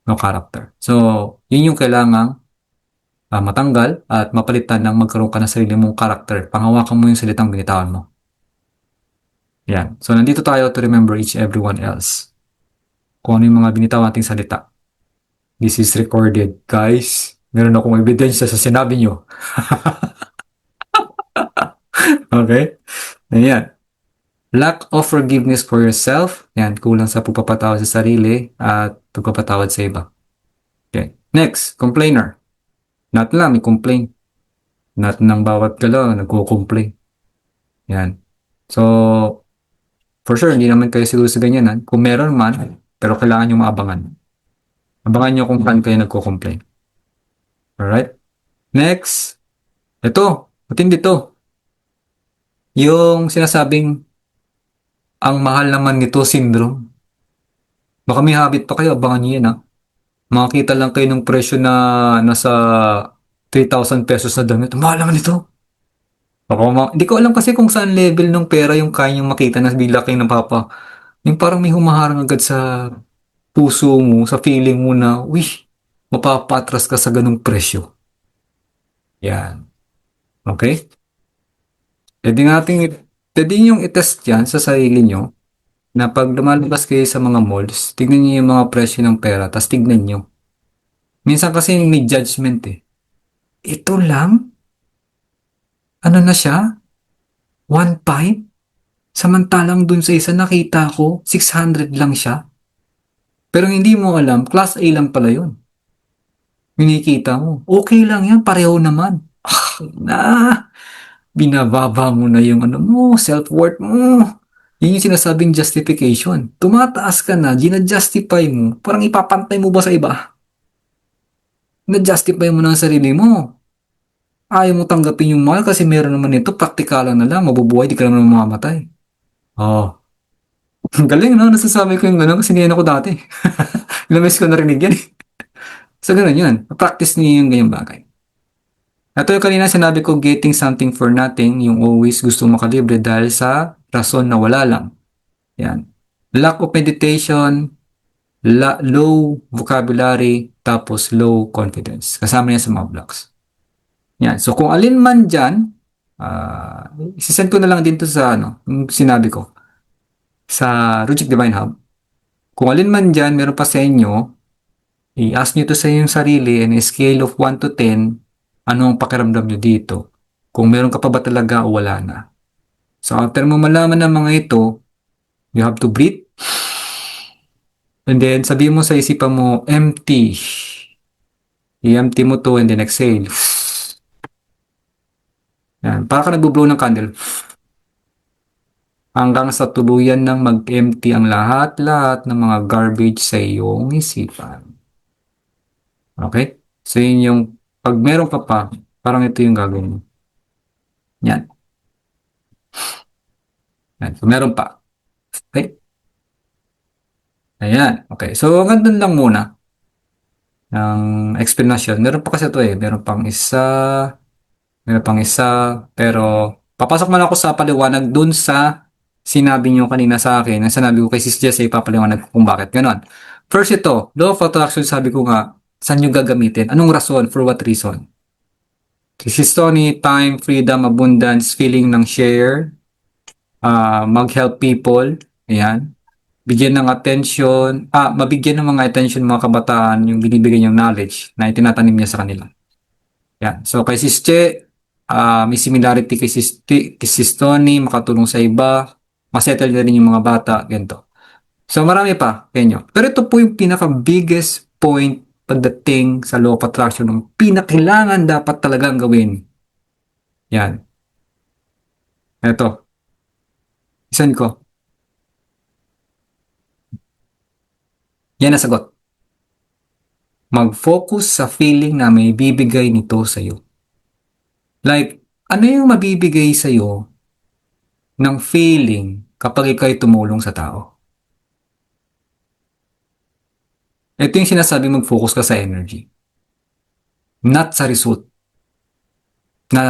No character. So, yun yung kailangang matanggal at mapalitan ng magkaroon ka ng sarili mong character. Panghawakan mo yung salitang binitawan mo. Yan. So, nandito tayo to remember each everyone else. Kung ano yung mga binitawan nating salita. This is recorded, guys. Meron akong ebidensya sa sinabi nyo. Okay? Ayan. Lack of forgiveness for yourself. Yan. Kulang sa pagpapatawad sa sarili at pagpapatawad sa iba. Okay. Next, complainer. Not lang, may complain. Not ng bawat galaw, nagko-complain. Yan. So, for sure, hindi naman kayo siguro sa ganyan. Kung meron man, pero kailangan nyo maabangan. Abangan nyo kung saan kayo nagko-complain. Alright? Next, ito, matindi to. Yung sinasabing, ang mahal naman nito syndrome. Baka may habit pa kayo, abangan nyo yan ha. Makakita lang kayo ng presyo na nasa 3,000 pesos na damit. Mahal naman ito. Hindi ko alam kasi kung saan level ng pera yung kaya nyo makita na bigla kayo ng papa. Yung parang may humaharang agad sa puso mo, sa feeling mo na, uy, mapapatras ka sa ganung presyo. Yan. Okay? Pwede natin, pwede niyong itest yan sa sarili nyo na pag lumalabas kayo sa mga malls, tignan niyo yung mga presyo ng pera, tapos tignan nyo. Minsan kasi may judgment eh. Ito lang? Ano na siya? 1.5? Samantalang dun sa isa nakita ko, 600 lang siya. Pero hindi mo alam, class A lang pala yun. Minikita mo. Okay lang yan, pareho naman. Na, binababa mo na yung ano mo, self-worth mo. Yun yung sinasabing justification. Tumataas ka na, ginajustify mo, parang ipapantay mo ba sa iba? Na-justify mo na ang sarili mo. Ayaw mo tanggapin yung mahal kasi meron naman ito, praktikalan na lang, mabubuhay, di ka naman mamamatay. Oh, galing no, nasasabi ko yung gano'n kasi ngayon ako dati. Ilang beses ko narinig yan eh. So gano'n yun, practice niyo yung ganyang bagay. Ito yung kanina sinabi ko, getting something for nothing, yung always gusto makalibre dahil sa rason na wala lang. Yan. Lack of meditation, low vocabulary, tapos low confidence. Kasama yan sa mga blocks. Yan. So kung alin man dyan, isisend ko na lang din to sa yung sinabi ko sa Rujik Divine Hub. Kung alin man dyan, meron pa sa inyo, i-ask nyo to sa inyong sarili and a scale of 1 to 10, ano ang pakiramdam nyo dito? Kung meron ka pa ba talaga o wala na. So after mo malaman ng mga ito, you have to breathe. And then sabihin mo sa isipan mo, empty. I-empty mo to and then exhale. Yan. Para ka nagbo-blow ng candle. Hanggang sa tuluyan ng mag-empty ang lahat-lahat ng mga garbage sa iyong isipan. Okay? So yun yung, pag meron ka pa, parang ito yung gagawin mo. Yan. Yan. So meron pa. Okay? Ayan. Okay. So hanggang lang muna ng explanation. Meron pa kasi ito eh. Meron pang isa. Pero papasok man ako sa paliwanag dun sa sinabi nyo kanina sa akin. Ang sinabi ko kay Sis Jess ay papaliwanag kung bakit ganon. First ito, law of attraction, sabi ko nga, saan nyo gagamitin? Anong rason? For what reason? Sis Tony, time, freedom, abundance, feeling ng share, mag-help people, ayan. Bigyan ng attention, mabigyan ng mga attention mga kabataan yung binibigay niyang knowledge na itinatanim niya sa kanila. Yan. So kay Sis Che, may similarity kay Sis Tony, makatulong sa iba, masettle na rin yung mga bata, ganito. So marami pa, kanyo. Pero ito po yung pinaka-biggest point pagdating sa law of attraction, ng pinakailangan dapat talagang gawin. Yan. Ito. Isan ko. Yan ang sagot. Mag-focus sa feeling na may bibigay nito sa'yo. Like, ano yung mabibigay sa'yo ng feeling kapag ikaw'y tumulong sa tao? Ito yung sinasabi mag-focus ka sa energy. not sa result. Na,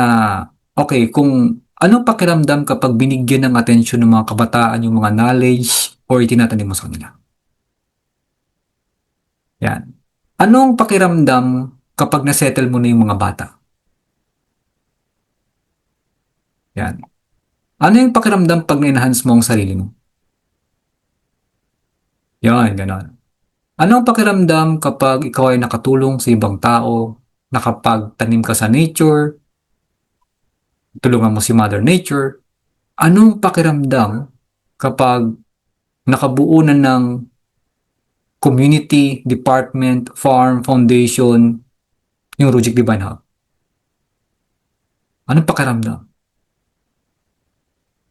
okay, kung anong pakiramdam kapag binigyan ng atensyon ng mga kabataan yung mga knowledge or itinatanim mo sa kanila? Yan. Anong pakiramdam kapag nasettle mo na yung mga bata? Yan. Ano yung pakiramdam pag na-enhance mo ang sarili mo? Yan, gano'n. Anong pakiramdam kapag ikaw ay nakatulong sa ibang tao, nakapagtanim ka sa nature, tulungan mo si Mother Nature? Anong pakiramdam kapag nakabuo na ng community, department, farm, foundation, yung Rujik Divine Hub? Anong pakiramdam?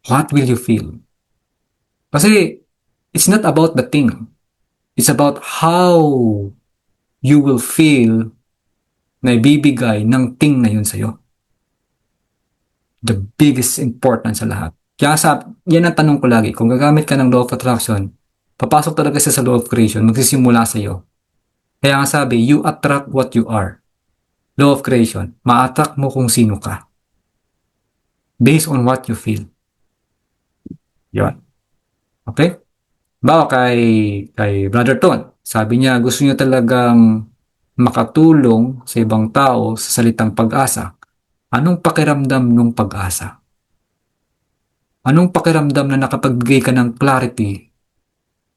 What will you feel? Kasi it's not about the thing. It's about how you will feel na ibibigay ng thing na yun sa'yo. The biggest importance sa lahat. Kaya yan ang tanong ko lagi. Kung gagamit ka ng law of attraction, papasok talaga siya sa law of creation, magsisimula sa'yo. Kaya nga sabi, you attract what you are. Law of creation, ma-attract mo kung sino ka. Based on what you feel. Yun. Okay? Bawa kay Brother Ton, sabi niya gusto niya talagang makatulong sa ibang tao sa salitang pag-asa. Anong pakiramdam nung pag-asa? Anong pakiramdam na nakapagbigay ka ng clarity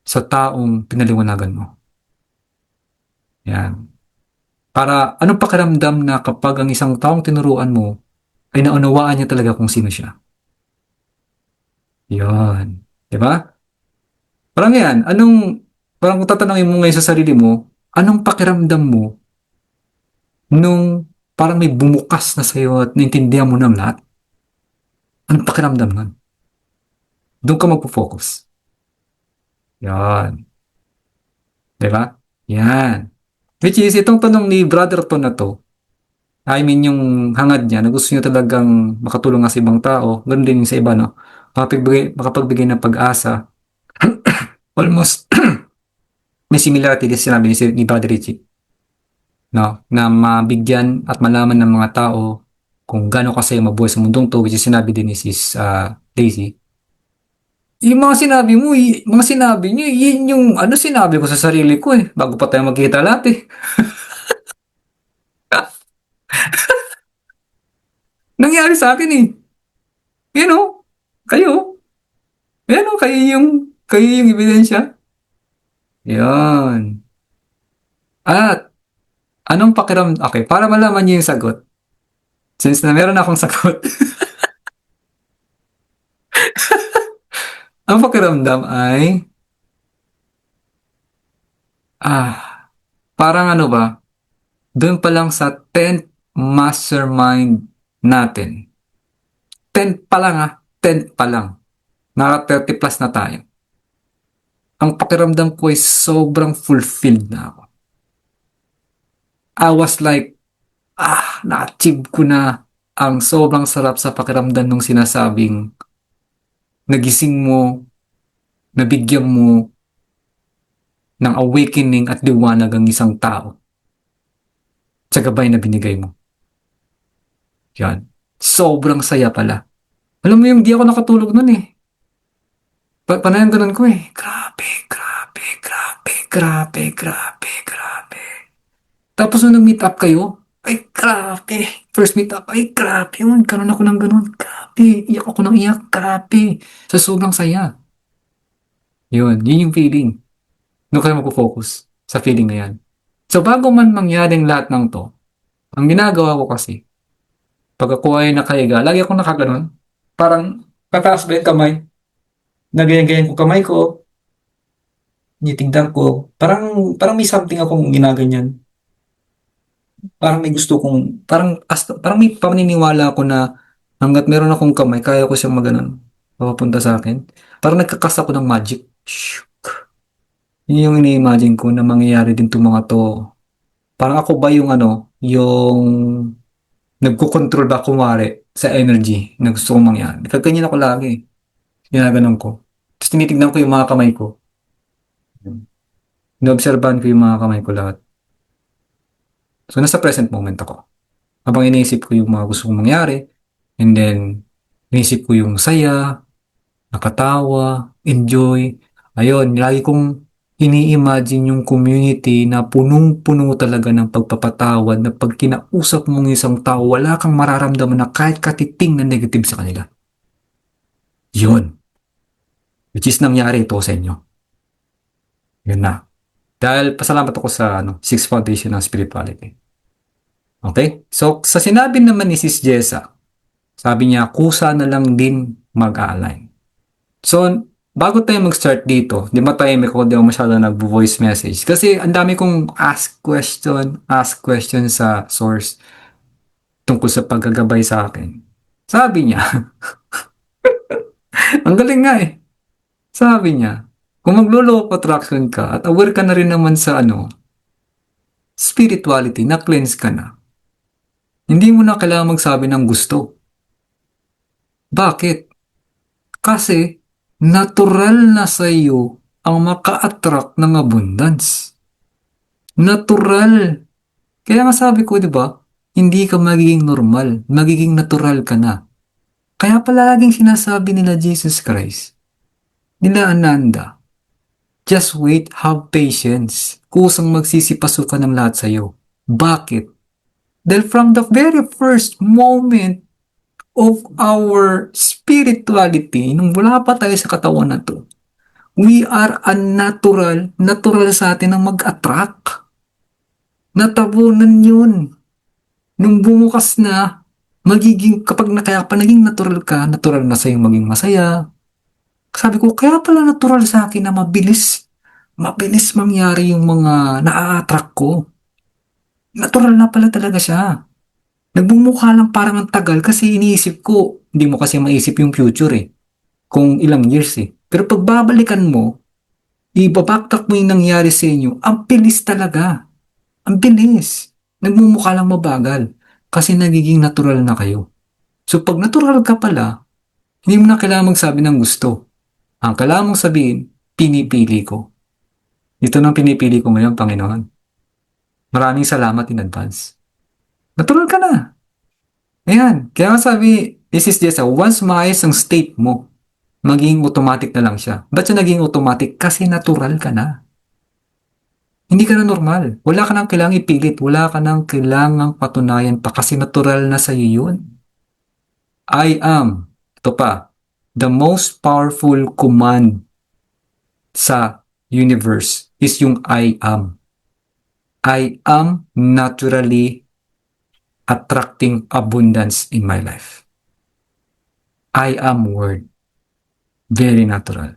sa taong pinaliwanagan mo? Yan. Para anong pakiramdam na kapag ang isang taong tinuruan mo ay naunawaan niya talaga kung sino siya? Yan. Diba? Parang yan, parang kung tatanungin mo ngayon sa sarili mo, anong pakiramdam mo nung parang may bumukas na sa'yo at naintindihan mo ng lahat? Anong pakiramdam nun? Doon ka magpo-focus. Yan. Diba? Yan. Which is, itong tanong ni Brother Ton na to, I mean, yung hangad niya na gusto niya talagang makatulong nga sa ibang tao, ganun din yung sa iba, no? Makapagbigay ng pag-asa. Almost, may similarity din sinabi ni Brother Richie, no? Na mabigyan at malaman ng mga tao kung gaano kasaya mabuhay sa mundong to, which is sinabi din ni Sis Daisy. Yung mga sinabi niyo, yun yung ano sinabi ko sa sarili ko eh, bago pa tayo magkita lahat eh. Nangyari sa akin eh. You know, kayo. Yan o, kayo yung ebidensya. Yan. At, okay, para malaman niyo yung sagot, since na meron akong sagot, ang pakiramdam ay, parang ano ba, doon pa lang sa 10th mastermind natin. 10th pa lang 10th pa lang. Naka 30 plus na tayo. Ang pakiramdam ko ay sobrang fulfilled na ako. I was like, na-achieve ko na ang sobrang sarap sa pakiramdam nung sinasabing nagising mo, nabigyan mo ng awakening at liwanag ang isang tao sa gabay na binigay mo. Yan. Sobrang saya pala. Alam mo yung di ako nakatulog nun eh. Panayan ganun ko eh. Grabe, grabe, grabe, grabe, grabe, grabe. Tapos nung nag-meet up kayo, ay grabe. First meet up, ay grabe yun. Karoon ako ng ganun. Grabe. Iyak ako ng iyak. Grabe. Sa sobrang saya. Yun yung feeling. Doon kayo magpo-focus sa feeling na yan. So bago man mangyaring lahat ng to, ang ginagawa ko kasi, pag ako ay nakahiga, lagi akong nakaganon. Parang tataas ba yung kamay? Nagayan-gayan ko kamay ko. Nitigdan ko. Parang may something akong ginaganyan. Parang may gusto kong, parang may paniniwala ako na hanggat meron akong kamay, kaya ko siyang maganon. Papapunta sa akin. Parang nagkakas ako ng magic. Yun yung ini-imagine ko na mangyayari din itong mga to. Parang ako ba yung yung nagko-control ba kumare sa energy na gusto kong mangyari. Kaganyan ako lagi. Ginaganon ko. Tapos tinitignan ko yung mga kamay ko. Inoobserbahan ko yung mga kamay ko lahat. So, nasa present moment ako. Habang iniisip ko yung mga gusto kong mangyari, and then, iniisip ko yung saya, nakatawa, enjoy. Ayun, lagi kong ini-imagine yung community na punong-puno talaga ng pagpapatawad na pag kinausap mong isang tao, wala kang mararamdaman na kahit katiting na negative sa kanila. Yun. Which is nangyari ito sa inyo. Yun na. Dahil pasalamat ako sa Sixth Foundation ng Spirituality. Okay? So, sa sinabi naman ni Sis Jessa, sabi niya, kusa na lang din mag-align. So, bago tayo mag-start dito, di ba tayo may di ako masyado nag-voice message? Kasi ang dami kong ask question sa source tungkol sa paggagabay sa akin. Sabi niya, ang galing nga eh. Sabi niya, kung maglo-law of attraction ka at aware ka na rin naman sa spirituality, na cleanse ka na, hindi mo na kailangan magsabi ng gusto. Bakit? Kasi natural na sa iyo ang maka-attract ng abundance. Natural. Kaya nga sabi ko, di ba, hindi ka magiging normal, magiging natural ka na. Kaya palaging sinasabi nila Jesus Christ, nila Ananda, just wait, have patience. Kusang magsisipasukan ng lahat sa iyo. Bakit? Dahil from the very first moment of our spirituality, nung wala pa tayo sa katawan na to, we are unnatural, natural sa atin ang mag-attract. Natabunan yun. Nung bumukas na, kaya pa naging natural ka, natural na sa'yo maging masaya. Sabi ko, kaya pala natural sa akin na mabilis mangyari yung mga na-attract ko. Natural na pala talaga siya. Nagbumukha lang parang ang tagal kasi iniisip ko, hindi mo kasi maisip yung future eh. Kung ilang years eh. Pero pag babalikan mo, ibabaktak mo yung nangyari sa inyo, ang bilis talaga. Ang bilis. Nagmumukha lang mabagal kasi nagiging natural na kayo. So pag natural ka pala, hindi mo na kailangan magsabi ng gusto. Ang kailangan mong sabihin, pinipili ko. Ito nang pinipili ko ngayon, Panginoon. Maraming salamat in advance. Natural ka na. Ayan. Kaya nga sabi, this is just once maayos ang state mo, maging automatic na lang siya. Ba't siya naging automatic? Kasi natural ka na. Hindi ka na normal. Wala ka nang kailangang ipilit. Wala ka nang kailangang patunayan pa kasi natural na sa'yo yun. I am, ito pa, the most powerful command sa universe is yung I am. I am naturally attracting abundance in my life. I am word. Very natural.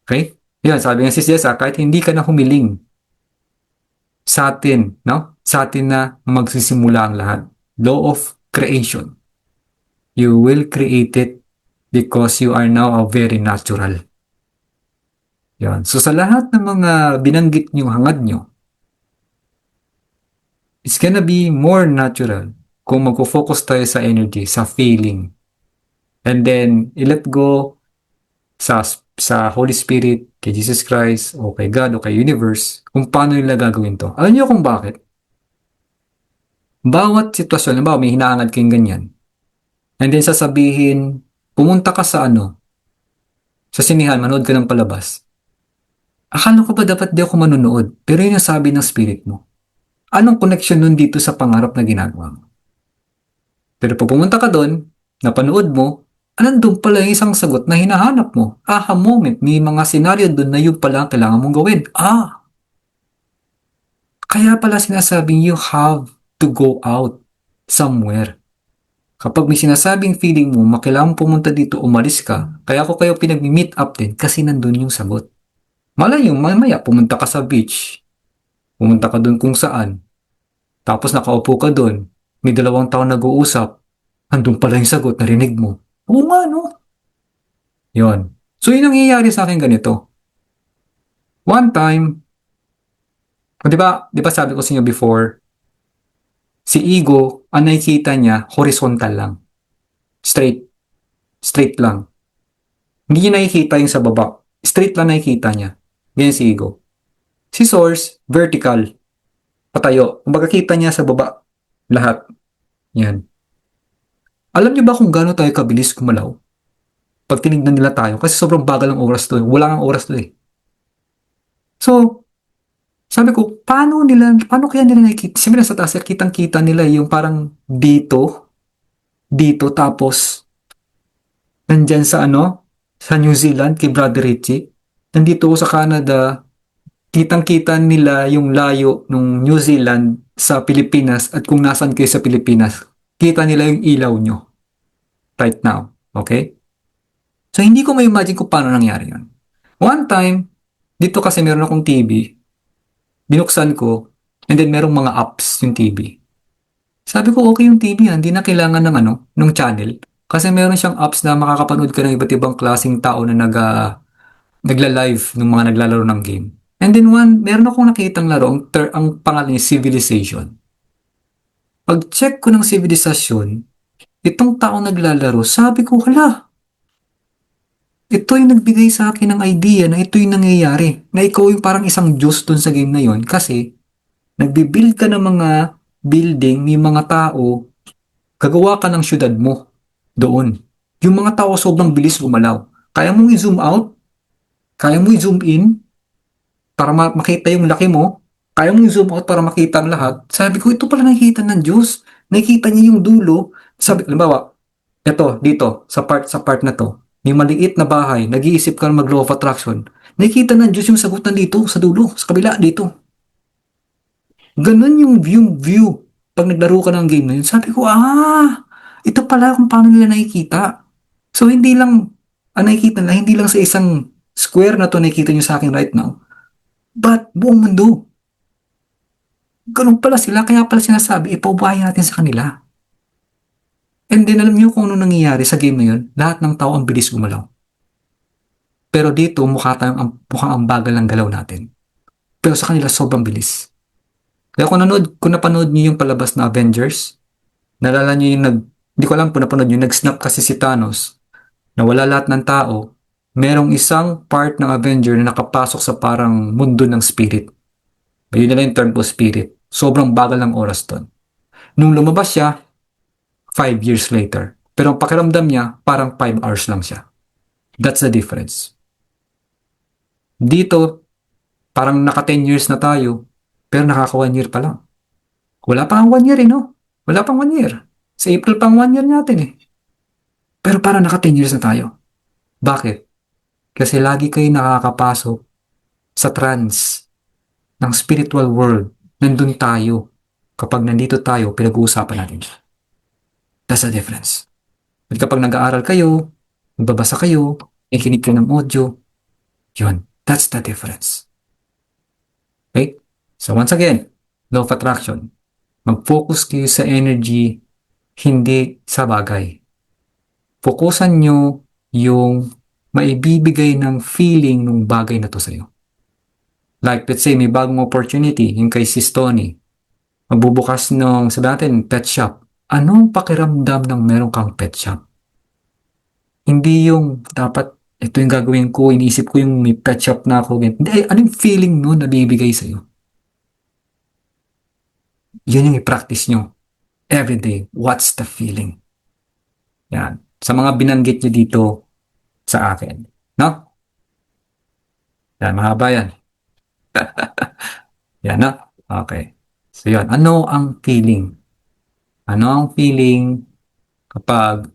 Okay? Yan, sabi nga si Jessa, kahit hindi ka na humiling sa atin, no? Sa atin na magsisimula ang lahat. Law of creation. You will create it because you are now a very natural. Yan. So sa lahat ng mga binanggit nyo, hangad nyo, it's gonna be more natural kung magfo-focus tayo sa energy, sa feeling. And then, i-let go sa Holy Spirit, kay Jesus Christ, o kay God, o kay universe, kung paano nila gagawin to. Alam niyo kung bakit? Bawat sitwasyon, halimbawa may hinaangad kayong ganyan, and then sasabihin, pumunta ka sa sinihan, manood ka ng palabas. Akala ko ba dapat di ako manonood? Pero yun ang sabi ng spirit mo. Anong connection nun dito sa pangarap na ginagawa mo? Pero pag pumunta ka doon, napanood mo, nandun pala yung isang sagot na hinahanap mo. Aha moment, may mga senaryo doon na yun pala ang kailangan mong gawin. Kaya pala sinasabing you have to go out somewhere. Kapag may sinasabing feeling mo, kailangan pumunta dito, umalis ka, kaya ako kayo pinag-meet up din kasi nandun yung sagot. Malay yung mamaya, pumunta ka sa beach, pumunta ka doon kung saan, tapos nakaupo ka doon, may 2 taon nag-uusap, andun pala yung sagot, narinig mo. Oo nga, no? Yun. So, yun ang nangyayari sa akin ganito. One time, di ba sabi ko sa inyo before, si ego, ang nakikita niya, horizontal lang. Straight. Straight lang. Hindi niya nakikita yung sa baba. Straight lang nakikita niya. Ganyan si ego. Si source, vertical. patayo. Kumbaga kita niya sa baba. Lahat. Yan. Alam niyo ba kung gaano tayo kabilis gumalaw? Pag tinignan nila tayo. Kasi sobrang bagal ng oras to. Wala kang oras to eh. So, sabi ko, paano kaya nila nakikita? Siyempre sa taas, kitang-kita nila yung parang dito, tapos nandyan sa sa New Zealand kay Brother Richie. Nandito ko sa Canada, kitang-kita nila yung layo ng New Zealand sa Pilipinas at kung nasan kayo sa Pilipinas. Kita nila yung ilaw nyo right now. Okay? So, hindi ko ma-imagine kung paano nangyari yun. One time, dito kasi meron akong TV, binuksan ko, and then merong mga apps yung TV. Sabi ko, okay yung TV, hindi na kailangan ng ng channel. Kasi meron siyang apps na makakapanood ka ng iba't ibang klaseng tao na nagla-live ng mga naglalaro ng game. And then meron akong nakitang laro, ang pangalan niya Civilization. Pag-check ko ng Civilization, itong tao naglalaro, sabi ko, hala, ito yung nagbigay sa akin ng idea na ito yung nangyayari. Na ikaw yung parang isang Diyos dun sa game na yon kasi nagbibuild ka ng mga building, may mga tao, gagawa ka ng syudad mo doon. Yung mga tao sobrang bilis gumalaw. Kaya mong i-zoom out, kaya mong i-zoom in, para makita yung laki mo, kaya mong i-zoom out para makita ang lahat. Sabi ko, ito pala nakikita ng Diyos. Nakikita niya yung dulo. Sabi, halimbawa, eto, dito, sa part na to, may maliit na bahay, nag-iisip ka ng mag-law of attraction. Nakikita ng Diyos yung sagutan dito, sa dulo, sa kabila, dito. Ganun yung view. Pag naglaro ka ng game na yun, sabi ko, ito pala kung paano nila nakikita. So, hindi lang, nakikita nila, hindi lang sa isang square na to nakikita nyo sa akin right now, but buong mundo. Ganun pala sila, kaya pala sinasabi, ipaubahay natin sa kanila. And then, alam nyo kung ano nangyayari sa game na yun, lahat ng tao ang bilis gumalaw. Pero dito, mukhang ang bagal ng galaw natin. Pero sa kanila, sobrang bilis. Kaya kung napanood nyo yung palabas na Avengers, nalala nyo yung hindi ko alam kung napanood nyo, nag-snap kasi si Thanos, na wala lahat ng tao, merong isang part ng Avenger na nakapasok sa parang mundo ng spirit. Yun nila yung term po spirit. Sobrang bagal ng oras doon. Nung lumabas siya, 5 years later. Pero ang pakiramdam niya, parang 5 hours lang siya. That's the difference. Dito, parang naka 10 years na tayo, pero nakaka 1 year pa lang. Wala pa ang 1 year no? Wala pang 1 year. Sa April pang 1 year natin Pero parang naka 10 years na tayo. Bakit? Kasi lagi kayo nakakapasok sa trance ng spiritual world. Nandun tayo. Kapag nandito tayo, pinag-uusapan natin siya. That's the difference. At kapag nag-aaral kayo, nagbabasa kayo, nakikinig kayo ng audio, yun. That's the difference. Okay? So once again, law of attraction. Mag-focus kayo sa energy, hindi sa bagay. Fokusan nyo yung maibibigay ng feeling ng bagay na to sa'yo. Like, let's say, may bagong opportunity, yung kay Sis Tony. Magbubukas ng, sabi natin, pet shop. Anong pakiramdam ng meron kang pet shop? Hindi yung dapat, ito yung gagawin ko, iniisip ko yung may pet shop na ako. Hindi, anong feeling nun na bibigay sa'yo? Yun yung i-practice nyo. Everyday, what's the feeling? Yan. Sa mga binanggit nyo dito sa akin. No? Yan, mahaba yan. Yan, no? Okay. So, yun. Ano ang feeling? Ano ang feeling kapag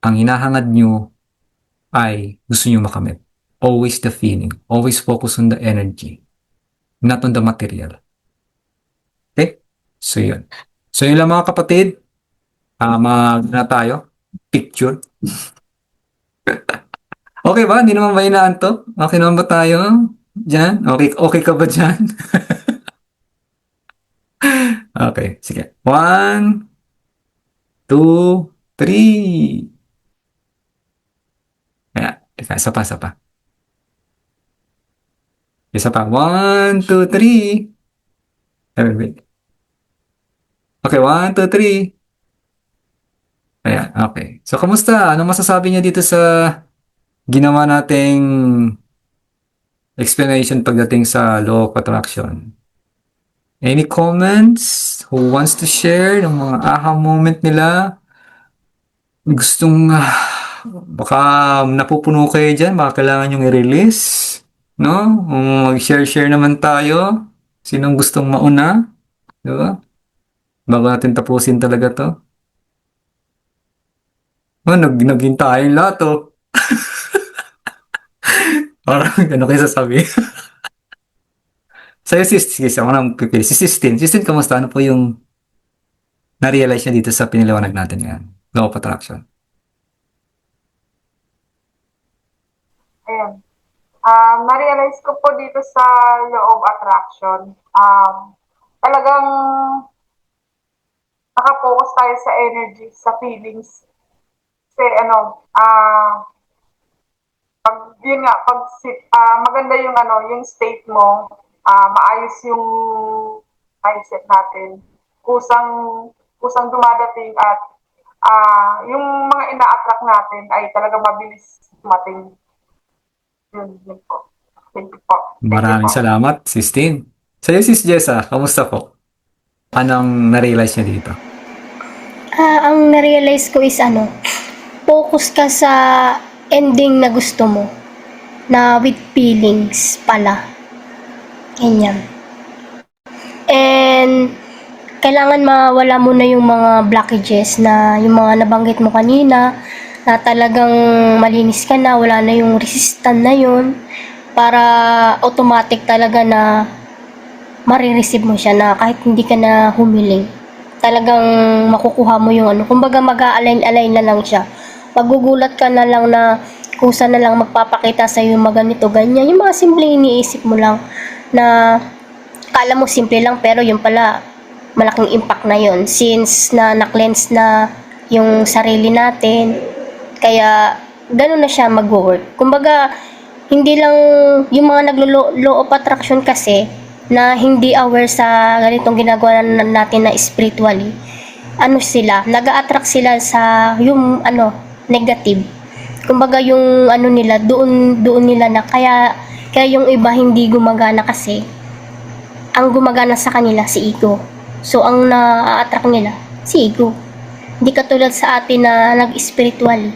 ang hinahangad nyo ay gusto nyo makamit? Always the feeling. Always focus on the energy. Not on the material. Okay? So, yun. So, yun lang mga kapatid. Na tayo. Picture. Okay ba? Hindi naman ba inaantok? Okay naman ba tayo? Diyan? Okay ka ba dyan? Okay, sige. 1, 2, 3. Ayan. Isa pa. Isa pa. 1, 2, 3. Wait. Okay, 1, 2, 3. Ayan, okay. So, kamusta? Anong masasabi niya dito sa ginawa nating explanation pagdating sa law of attraction? Any comments? Who wants to share ng mga aha moment nila? Gustong, baka napupuno kayo dyan, baka kailangan yung i-release, no? Mag-share-share naman tayo. Sinong gustong mauna? Di ba? Bago natin tapusin talaga to. Naghintayin lahat, oh. Parang ano kayo sasabihin? Sa'yo, sis, ako na magpipili. Si Sistine. Sistine, kamusta? Ano po yung na-realize niya dito sa piniliwanag natin ngayon? Law of Attraction. Ayan. Na-realize ko po dito sa law of attraction, talagang nakapokus tayo sa energy, sa feelings. Kasi pag yun nga, pag maganda yung yung state mo, maayos yung mindset natin. Kusang kusang dumadating at yung mga ina-attract natin ay talaga mabilis dumating. Yun po. Thank you po. Maraming salamat, Sistine. Sa'yo, Sis Jessa, kamusta po? Anong na-realize niya dito? Ang na-realize ko is focus ka sa ending na gusto mo, na with feelings pala. Ganyan. And, kailangan mawala mo na yung mga blockages na yung mga nabanggit mo kanina, na talagang malinis ka na, wala na yung resistant na yun, para automatic talaga na marireceive mo siya na kahit hindi ka na humiling. Talagang makukuha mo yung kumbaga mag-a-align na lang siya. Magugulat ka na lang na kusa na lang magpapakita sa iyo mga ganito, ganyan. Yung mga simple iniisip mo lang na kala mo simple lang pero yung pala malaking impact na yon since na-cleanse na yung sarili natin. Kaya gano'n na siya mag-work. Kumbaga hindi lang yung mga naglo-law of attraction kasi na hindi aware sa ganitong ginagawa natin na spiritually, sila, nag-a-attract sila sa yung negative. Kumbaga yung nila, doon nila na kaya yung iba hindi gumagana kasi ang gumagana sa kanila si ego. So ang na-attract nila si ego. Hindi katulad sa atin na nag-spiritually.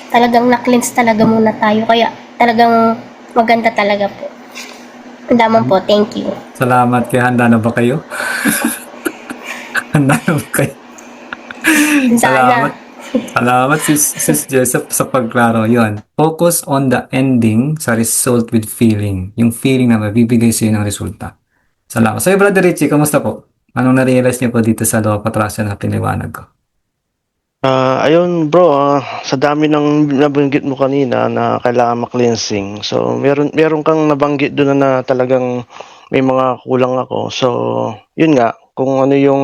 Talagang na-cleanse talaga muna tayo. Kaya talagang maganda talaga po. Andaman po, thank you. Salamat kayo. Handa na ba kayo? Handa na ba kayo? Salamat. Salamat, Sis Jessa, sa pagklaro. Yun. Focus on the ending sa result with feeling. Yung feeling na mabibigay sa'yo ng resulta. Salamat. Sa'yo, Brother Richie, kamusta po? Anong na-realize niyo po dito sa law of attraction na piniwanag ko? Ayun bro, sa dami ng nabanggit mo kanina na kailangan ma-cleansing. So meron kang nabanggit doon na talagang may mga kulang ako. So yun nga, kung ano yung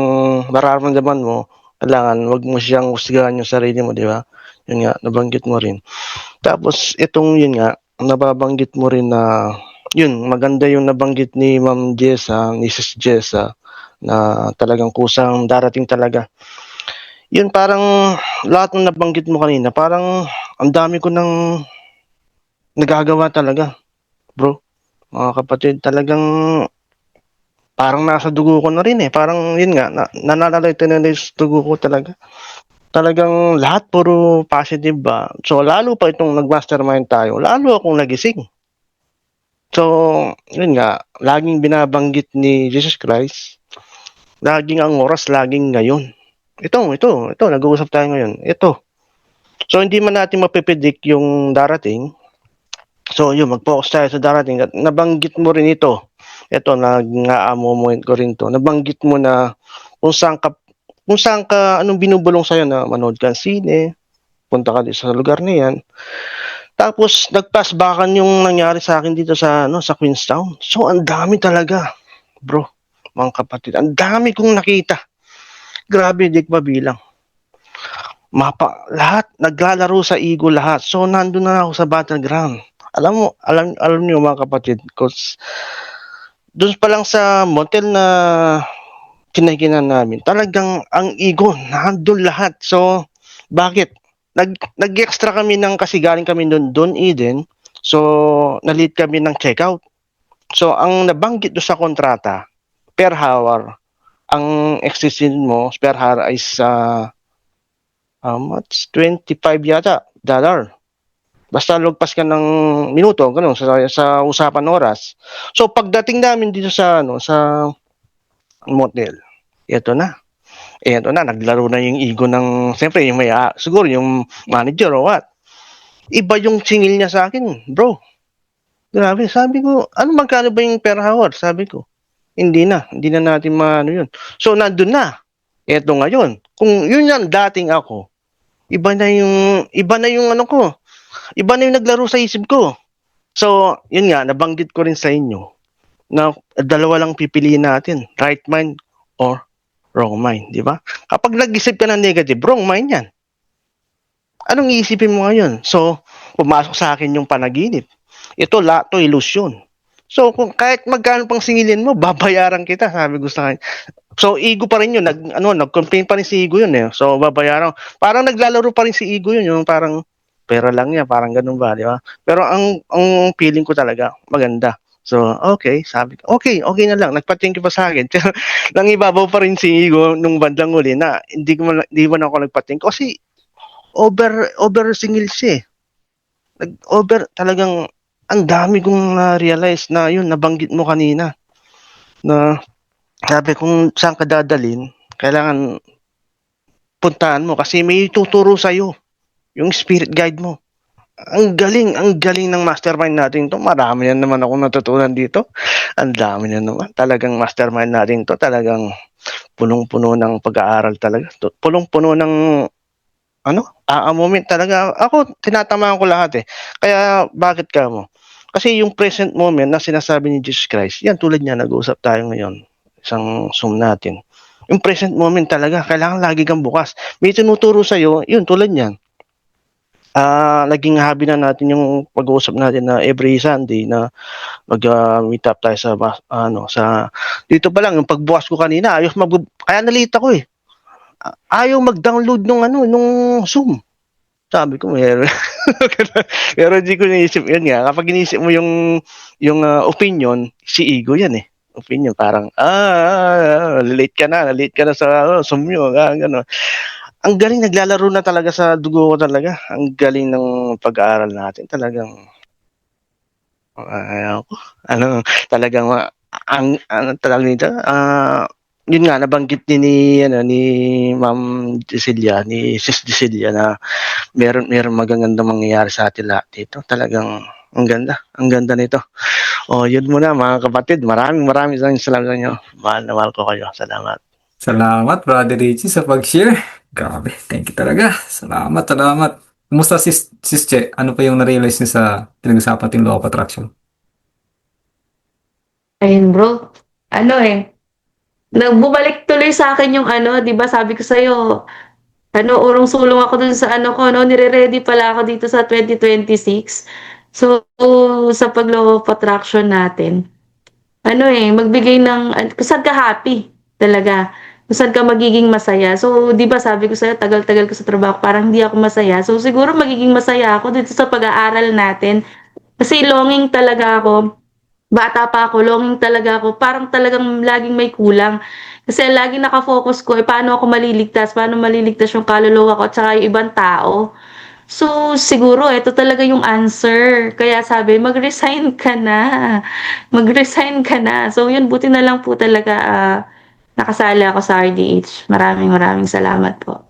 nararamdaman mo, kailangan wag mo siyang husgahan yung sarili mo, di ba? Yun nga, nabanggit mo rin. Tapos itong yun nga, nababanggit mo rin na yun, maganda yung nabanggit ni Ma'am Jessa, ni Sis Jessa, na talagang kusang darating talaga. Yun parang lahat ng nabanggit mo kanina, parang ang dami ko nang nagagawa talaga, bro. Mga kapatid, talagang parang nasa dugo ko na rin eh. Parang yun nga, nananalita na sa dugo ko talaga. Talagang lahat puro positive ba. So lalo pa itong nag-mastermind tayo, lalo akong nagising. So, yun nga, laging binabanggit ni Jesus Christ, laging ang oras, laging ngayon. Ito, nag-uusap tayo ngayon. Ito. So, hindi man natin mapipredict yung darating. So, yun, mag-focus tayo sa darating. At nabanggit mo rin ito. Ito, nag-a-moment ko rin to. Nabanggit mo na kung saan ka, anong binubulong sa'yo na manood ka ng sine, punta ka dito sa lugar na yan. Tapos, nagpasbakan yung nangyari sa akin dito sa Queenstown. So, ang dami talaga, bro, mga kapatid. Ang dami kong nakita. Grabe, di ko mabilang. Lahat, naglalaro sa ego lahat. So, nandun na ako sa battleground. Alam niyo mga kapatid, because doon pa lang sa motel na kinahiginan namin, talagang ang ego, nandun lahat. So, bakit? Nag-extra kami kasi galing kami doon Eden. So, na-late kami ng checkout. So, ang nabanggit doon sa kontrata, per hour. Ang existing mo per hour is how much? 25 yata dollar. Basta lagpas ka ng minuto, ganun, sa usapan oras. So pagdating namin dito sa sa motel, eto na. Eto na, naglaro na yung ego ng, siyempre, yung siguro yung manager or what. Iba yung singil niya sa akin, bro. Grabe, sabi ko, ano magkano ba yung per hour? Sabi ko, hindi na natin maano yun. So, nandun na. Eto ngayon, kung yun yan dating ako, iba na yung ano ko, iba na yung naglaro sa isip ko. So, yun nga, nabanggit ko rin sa inyo na dalawa lang pipiliin natin, right mind or wrong mind, di ba? Kapag nag-isip ka ng negative, wrong mind yan. Anong iisipin mo ngayon? So, pumasok sa akin yung panaginip. Ito, lahat to ilusyon. So, kung kahit magkano pang singilin mo, babayaran kita, sabi ko sa kanya. So, ego pa rin yun. Nag-complain pa rin si ego yun eh. So, babayaran. Parang naglalaro pa rin si ego yun. Yung parang, pera lang niya, parang ganun ba, di ba? Pero ang feeling ko talaga, maganda. So, okay, sabi ko, okay na lang. Nagpa-thank you pa sa akin. Pero, nangibabaw pa rin si ego nung bandang uli na hindi man ako nagpa-thank kasi over singil siya eh. Over talagang ang dami kong na-realize na yun, nabanggit mo kanina na sabi kung saan ka dadalhin, kailangan puntahan mo kasi may tuturo sa'yo, yung spirit guide mo. Ang galing ng mastermind natin to. Marami na naman akong natutunan dito. Ang dami na naman. Talagang mastermind natin to. Talagang punong-puno ng pag-aaral talaga. Punong-puno ng moment talaga. Ako, tinatamaan ko lahat eh. Kaya, bakit ka mo? Kasi yung present moment na sinasabi ni Jesus Christ, yan tulad niya, nag-uusap tayo ngayon. Isang Zoom natin. Yung present moment talaga, kailangan lagi kang bukas. May tinuturo sa'yo, yun tulad niyan. Naging hobby na natin yung pag-uusap natin na every Sunday na mag-meet up tayo sa dito pa lang yung pagbukas ko kanina, kaya nalita ko eh. Ayaw mag-download nung Zoom. Sabi ko, meron. Pero hindi ko naisip yun nga. Kapag inisip mo yung opinion, si ego yan eh. Opinion, parang, late ka na sa Zoom nyo, gano'n. Ang galing, naglalaro na talaga sa dugo ko talaga. Ang galing ng pag-aaral natin. Talagang, ayaw ko. Talagang, talagang nito, yun nga, nabanggit ni Ma'am Cecilia, ni Sis Cecilia na meron magagandang mangyayari sa atin lahat dito. Talagang, ang ganda nito. Yun muna mga kapatid. Maraming salamat sa inyo. Mahal na mahal ko kayo. Salamat. Salamat, Brother Richie, sa pag-share. Grabe, thank you talaga. Salamat. Kumusta sis Che? Ano pa yung na-realize niyo sa pinag-usapan nating law of attraction? Ayun bro, nagbumalik tuloy sa akin yung di ba sabi ko sa'yo, urong-sulong ako dun sa ko, nire-ready pala ako dito sa 2026. So, sa pag-law of attraction natin, magbigay ng, kung saan ka happy, talaga. Kung saan ka magiging masaya. So, di ba sabi ko sa'yo, tagal-tagal ko sa trabaho, parang hindi ako masaya. So, siguro magiging masaya ako dito sa pag-aaral natin. Kasi longing talaga ako. Bata pa ako, longing talaga ako. Parang talagang laging may kulang. Kasi laging nakafocus ko, paano ako maliligtas? Paano maliligtas yung kaluluwa ko at saka yung ibang tao? So, siguro, ito talaga yung answer. Kaya sabi, mag-resign ka na. Mag-resign ka na. So, yun, buti na lang po talaga nakasali ako sa RDH. Maraming salamat po.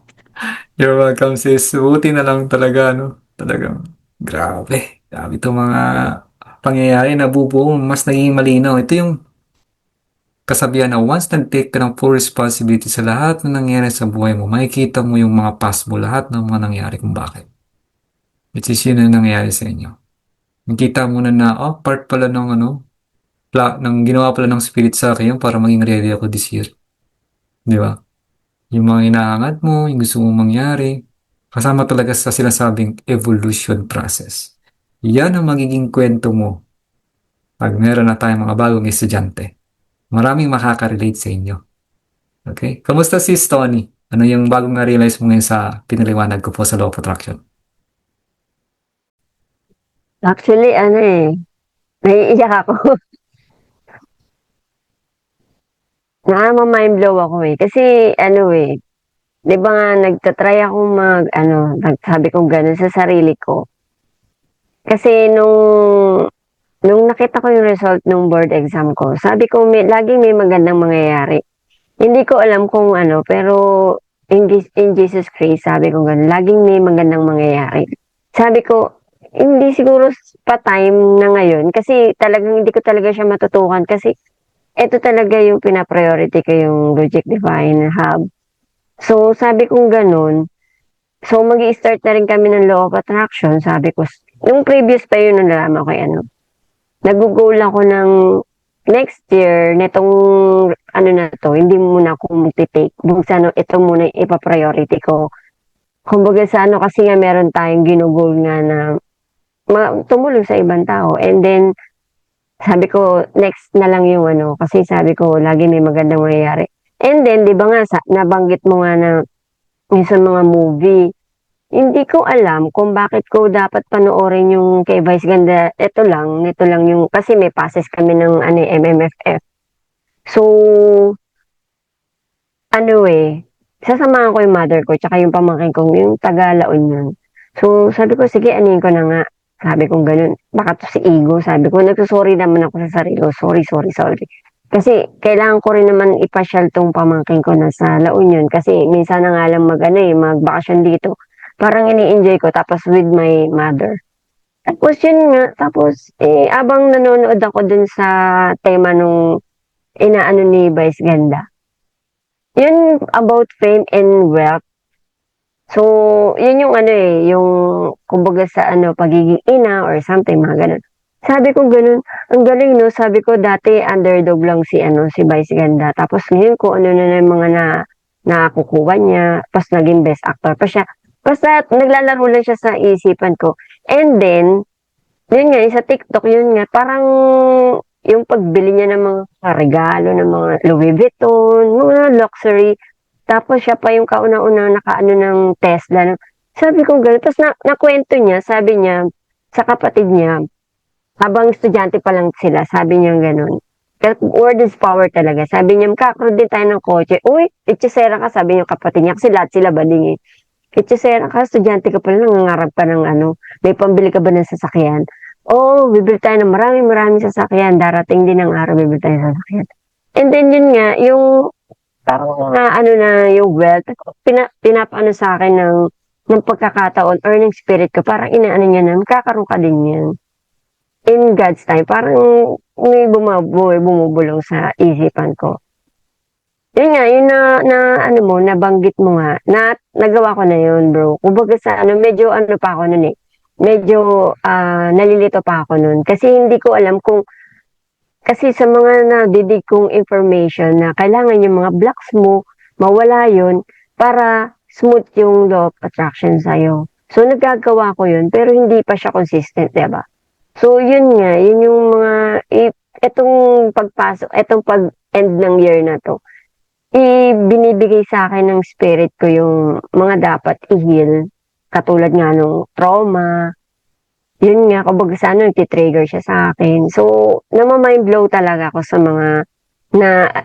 You're welcome, sis. Buti na lang talaga, no? Talagang, grabe. Grabe itong mga pangyayari na bubuo, mas naging malinaw. Ito yung kasabihan na once nag-take ka ng full responsibility sa lahat na nangyari sa buhay mo, makikita mo yung mga past mo, lahat ng mga nangyari kung bakit. Which is yun ang nangyari sa inyo. Nakita mo na, part pala ng ng ginawa pala ng spirit sa akin yun para maging ready ako this year. Di ba? Yung mga inaangat mo, yung gusto mong mangyari, kasama talaga sa sinasabing evolution process. Yan ang magiging kwento mo pag meron na tayong mga bagong estudyante. Maraming makaka-relate sa inyo. Okay? Kamusta si Tony? Ano yung bagong na-realize mo ngayon sa pinaliwanag ko po sa Law of Attraction? Actually, naiiyak ako. mind blow ako eh. Kasi ano eh, 'di ba nga nagta-try akong sabi ko gano'n sa sarili ko. Kasi nung nakita ko yung result ng board exam ko, sabi ko laging may magandang mangyayari. Hindi ko alam kung ano, pero in Jesus Christ, sabi ko gano'n, laging may magandang mangyayari. Sabi ko, hindi siguro pa time na ngayon kasi talagang hindi ko talaga siya matutukan kasi ito talaga yung pina-priority ko yung Logic Divine Hub. So, sabi kong ganun, so mag-i-start na rin kami ng Law of Attraction, sabi ko, nung previous pa yun, nung nalaman ko nag-goal ako ng next year, netong ano na to, hindi muna ako magti-take. Ito muna ipa-priority ko. Kumbaga sa kasi nga meron tayong ginugol nga na tumulong sa ibang tao. And then, sabi ko, next na lang yung kasi sabi ko, lagi may magandang mangyayari. And then, di ba nga, nabanggit mo nga na minsan mga movie, hindi ko alam kung bakit ko dapat panoorin yung kay Vice Ganda. Nito lang yung, kasi may passes kami ng MMFF. So, sasamahan ko yung mother ko, tsaka yung pamangkin ko, yung taga-Laon yun. So, sabi ko, sige, anin ko na nga. Sabi ko ganun, baka to si ego. Sabi ko, nagsusorry naman ako sa sarili ko. Sorry. Kasi, kailangan ko rin naman ipasyal tong pamangkin ko na sa La Union. Kasi, minsan na nga lang magbakasyon dito. Parang ini-enjoy ko, tapos with my mother. Tapos yun nga, abang nanonood ako dun sa tema nung inaano ni Vice Ganda. Yun about fame and wealth. So, yun yung yung kumbaga sa pagiging ina or something, mga ganun. Sabi ko ganun, ang galing no, sabi ko dati underdog lang si Vice Ganda. Tapos ngayon ko ano na yung mga nakukuha niya, tapos naging best actor pa siya. Basta naglalaro lang siya sa isipan ko. And then, yun nga, sa TikTok, yun nga, parang yung pagbili niya ng mga regalo, ng mga Louis Vuitton, mga luxury, tapos siya pa yung kauna-una nakaano ng Tesla. Sabi ko gano'n. Tapos nakwento niya, sabi niya, sa kapatid niya, habang estudyante pa lang sila, sabi niya gano'n. Word is power talaga. Sabi niya, makakaroon din tayo ng kotse. Uy, itsesera ka, sabi niya kapatid niya, kasi lahat sila bading eh. Itsesera ka, estudyante ka pa lang, nangangarap ka ng may pambili ka ba ng sasakyan? Oh, bibili tayo ng maraming sasakyan. Darating din ang araw, bibili tayo ng sasakyan. And then yun nga, yung parang na yung wealth, pinapaano sa akin ng pagkakataon or ng spirit ko, parang inaano niya na, makakaroon ka din yan. In God's time, parang may bumubulong sa isipan ko. Yun nga, yun nabanggit mo nga, nagawa ko na yun, bro. Kumbaga sa medyo pa ako nun eh. Medyo nalilito pa ako nun. Kasi hindi ko alam kasi sa mga nadidig kong information na kailangan yung mga blocks mo, mawala yun para smooth yung law of attraction sa'yo. So, nagagawa ko yun, pero hindi pa siya consistent, diba? So, yun nga, yun yung mga, etong pag-end ng year na to, binibigay sa akin ng spirit ko yung mga dapat i-heal, katulad nga nung trauma, yun nga, kumbaga sa nagtitrigger siya sa akin. So, namamind blow talaga ako sa mga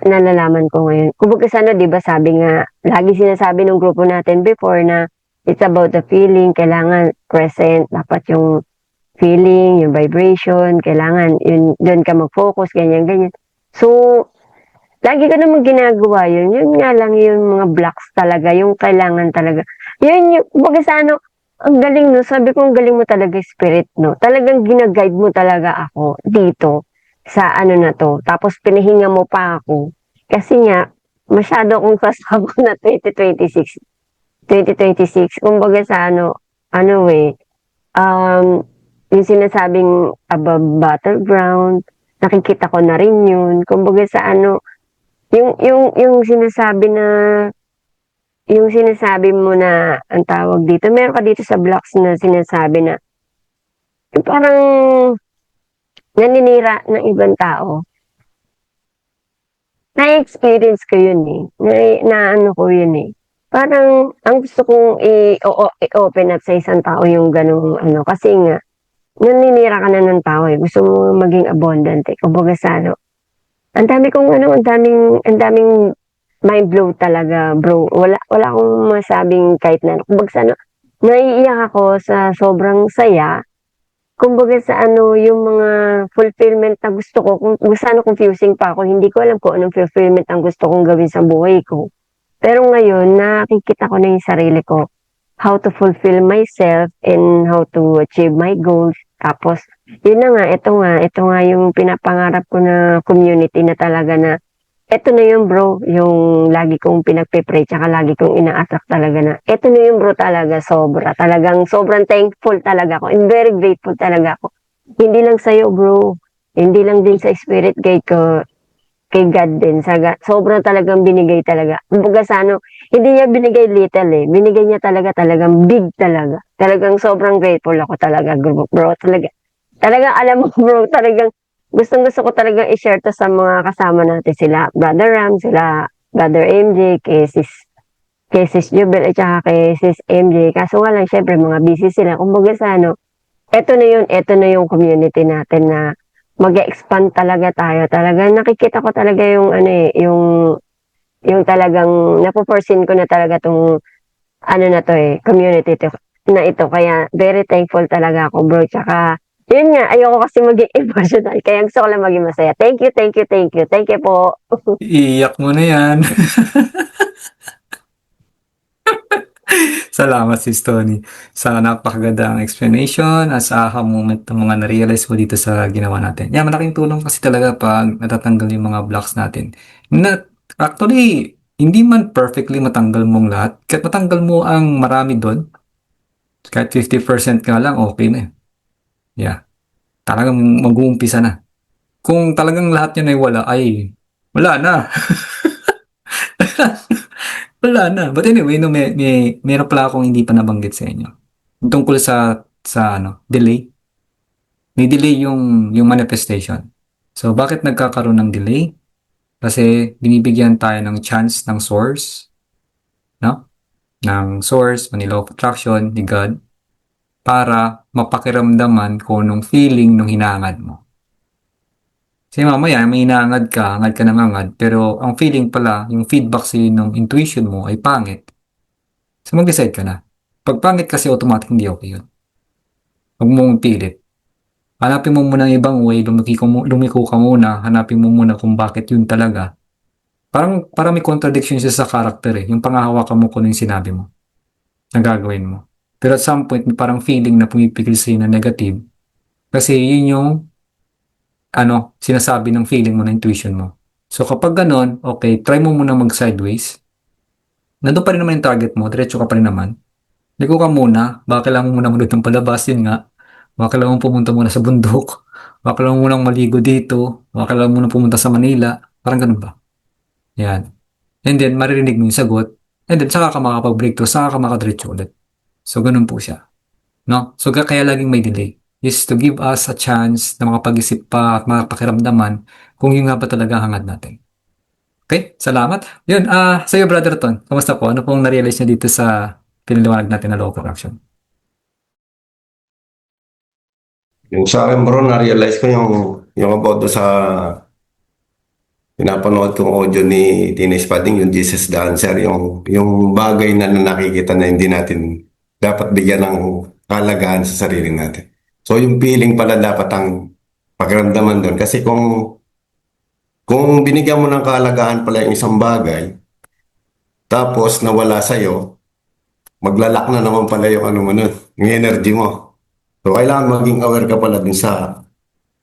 nalalaman ko ngayon. Kumbaga sana, di ba, sabi nga, lagi sinasabi ng grupo natin before na it's about the feeling, kailangan present, dapat yung feeling, yung vibration, kailangan, yun, doon ka mag-focus, ganyan. So, lagi ko naman ginagawa yun. Yun nga lang yung mga blocks talaga, yung kailangan talaga. Yun yung, kumbaga sa ang galing no, sabi ko ang galing mo talaga spirit no. Talagang ginaguide mo talaga ako dito sa na to. Tapos pinahinga mo pa ako. Kasi nga, masyado akong kasama na 2026. Kumbaga sa yung sinasabing above battleground, nakikita ko na rin yun. Kumbaga sa yung sinasabi mo na ang tawag dito, meron ka dito sa blocks na sinasabi na parang naninira ng ibang tao. Na-experience ko yun eh. Ko yun eh. Parang ang gusto kong i-open up sa isang tao yung ganung kasi nga naninira ka na ng tao eh. Gusto mo maging abundant eh. Kumbaga sa Ang dami kong ano, ang daming mind blow talaga, bro. Wala akong masabing kahit na ano. Kumbaga sa ano, naiiyak ako sa sobrang saya. Kumbaga sa ano, yung mga fulfillment na gusto ko, kung sana confusing pa ako, hindi ko alam kung anong fulfillment ang gusto kong gawin sa buhay ko. Pero ngayon, nakikita ko na yung sarili ko, how to fulfill myself and how to achieve my goals. Tapos, yun na nga, ito nga yung pinapangarap ko na community na talaga na, ito na yun bro, yung lagi kong pinagpe-pray, tsaka lagi kong ina-attract talaga na, ito na yun bro talaga, talagang sobrang thankful talaga ako, and very grateful talaga ako. Hindi lang sa'yo bro, hindi lang din sa spirit guide ko, kay God din. Sobrang talagang binigay talaga. Kumbaga sa ano, hindi niya binigay little eh. Binigay niya talagang big talaga. Talagang sobrang grateful ako talaga, bro. Talagang alam mo bro, talagang gustong-gusto ko talagang i-share to sa mga kasama natin sila. Brother Ram, sila Brother MJ, kay Sis Jubel, at saka kay Sis MJ. Kaso nga lang, syempre, mga busy sila. Kumbaga sa ano, eto na yung community natin na mag-expand talaga tayo. Talagang nakikita ko talaga yung ano eh, yung talagang napoporsin ko na talaga tong ano na to eh, community to, na ito. Kaya very thankful talaga ako bro. Tsaka yun nga, ayoko kasi maging emotional. Kaya gusto ko lang maging masaya. Thank you, thank you, thank you. Thank you po. Iiyak mo na yan. Salamat, Sis Tony, sa napakagandang explanation at sa aha moment ng mga na-realize mo dito sa ginawa natin. Yeah, malaking tulong kasi talaga pag natatanggal yung mga blocks natin. Actually, hindi man perfectly matanggal mong lahat. Kahit matanggal mo ang marami doon, kahit 50% ka lang, okay na. Yeah, talagang mag-uumpisa na. Kung talagang lahat yun ay wala, wala na. Wala na. But anyway, no, meron pala akong hindi pa nabanggit sa inyo. Yung tungkol sa ano, delay. May delay yung manifestation. So, bakit nagkakaroon ng delay? Kasi binibigyan tayo ng chance ng source, no? Ng source, Manila of Attraction, ni God, para mapakiramdaman ko nung feeling nung hinangad mo. Kasi mamaya, may hinangad ka, angad ka ng angad, pero ang feeling pala, yung feedback sa'yo ng intuition mo ay pangit. So, mag-decide ka na. Pag pangit kasi automatic hindi okay yun. Huwag mong pilit. Hanapin mo muna ng ibang way, lumiko ka muna, hanapin mo muna kung bakit yun talaga. Parang may contradiction siya sa character eh. Yung pangahawakan mo kung ano yung sinabi mo, na gagawin mo. Pero at some point, may parang feeling na pumipigil sa'yo na negative. Kasi yun yung, sinasabi ng feeling mo, na intuition mo. So kapag ganon, okay, try mo muna mag-sideways. Nandun pa rin naman yung target mo, diretso ka pa rin naman. Liko ka muna, baka kailangan mo muna manood ng palabas, yun nga. Baka kailangan mo pumunta muna sa bundok. Baka kailangan mo munang maligo dito. Baka kailangan mo muna pumunta sa Manila. Parang ganun ba? Yan. And then, maririnig mo yung sagot. And then, saka ka makapag-breakthrough, saka ka makadiretso ulit. So, ganun po siya. No? So, kaya laging may delay. Is to give us a chance na makapag-isip pa at makapakiramdaman kung yun nga ba talaga hangad natin. Okay? Salamat. Yun, sa'yo, Brother Ton. Kamusta po? Ano pong na-realize niyo dito sa pinaliwanag natin na law of attraction? Yung sa akin bro, na-realize ko yung about do sa pinapanood kong audio ni Teenage Padding, yung Jesus the Answer, yung bagay na nakikita na hindi natin dapat bigyan ng kalagahan sa sarili natin. So yung feeling pala dapat ang pakiramdaman doon. Kasi kung binigyan mo ng kalagahan pala yung isang bagay, tapos nawala sa'yo, maglalak na naman pala yung ano mo nun, yung energy mo. So kailangan maging aware ka pala dun sa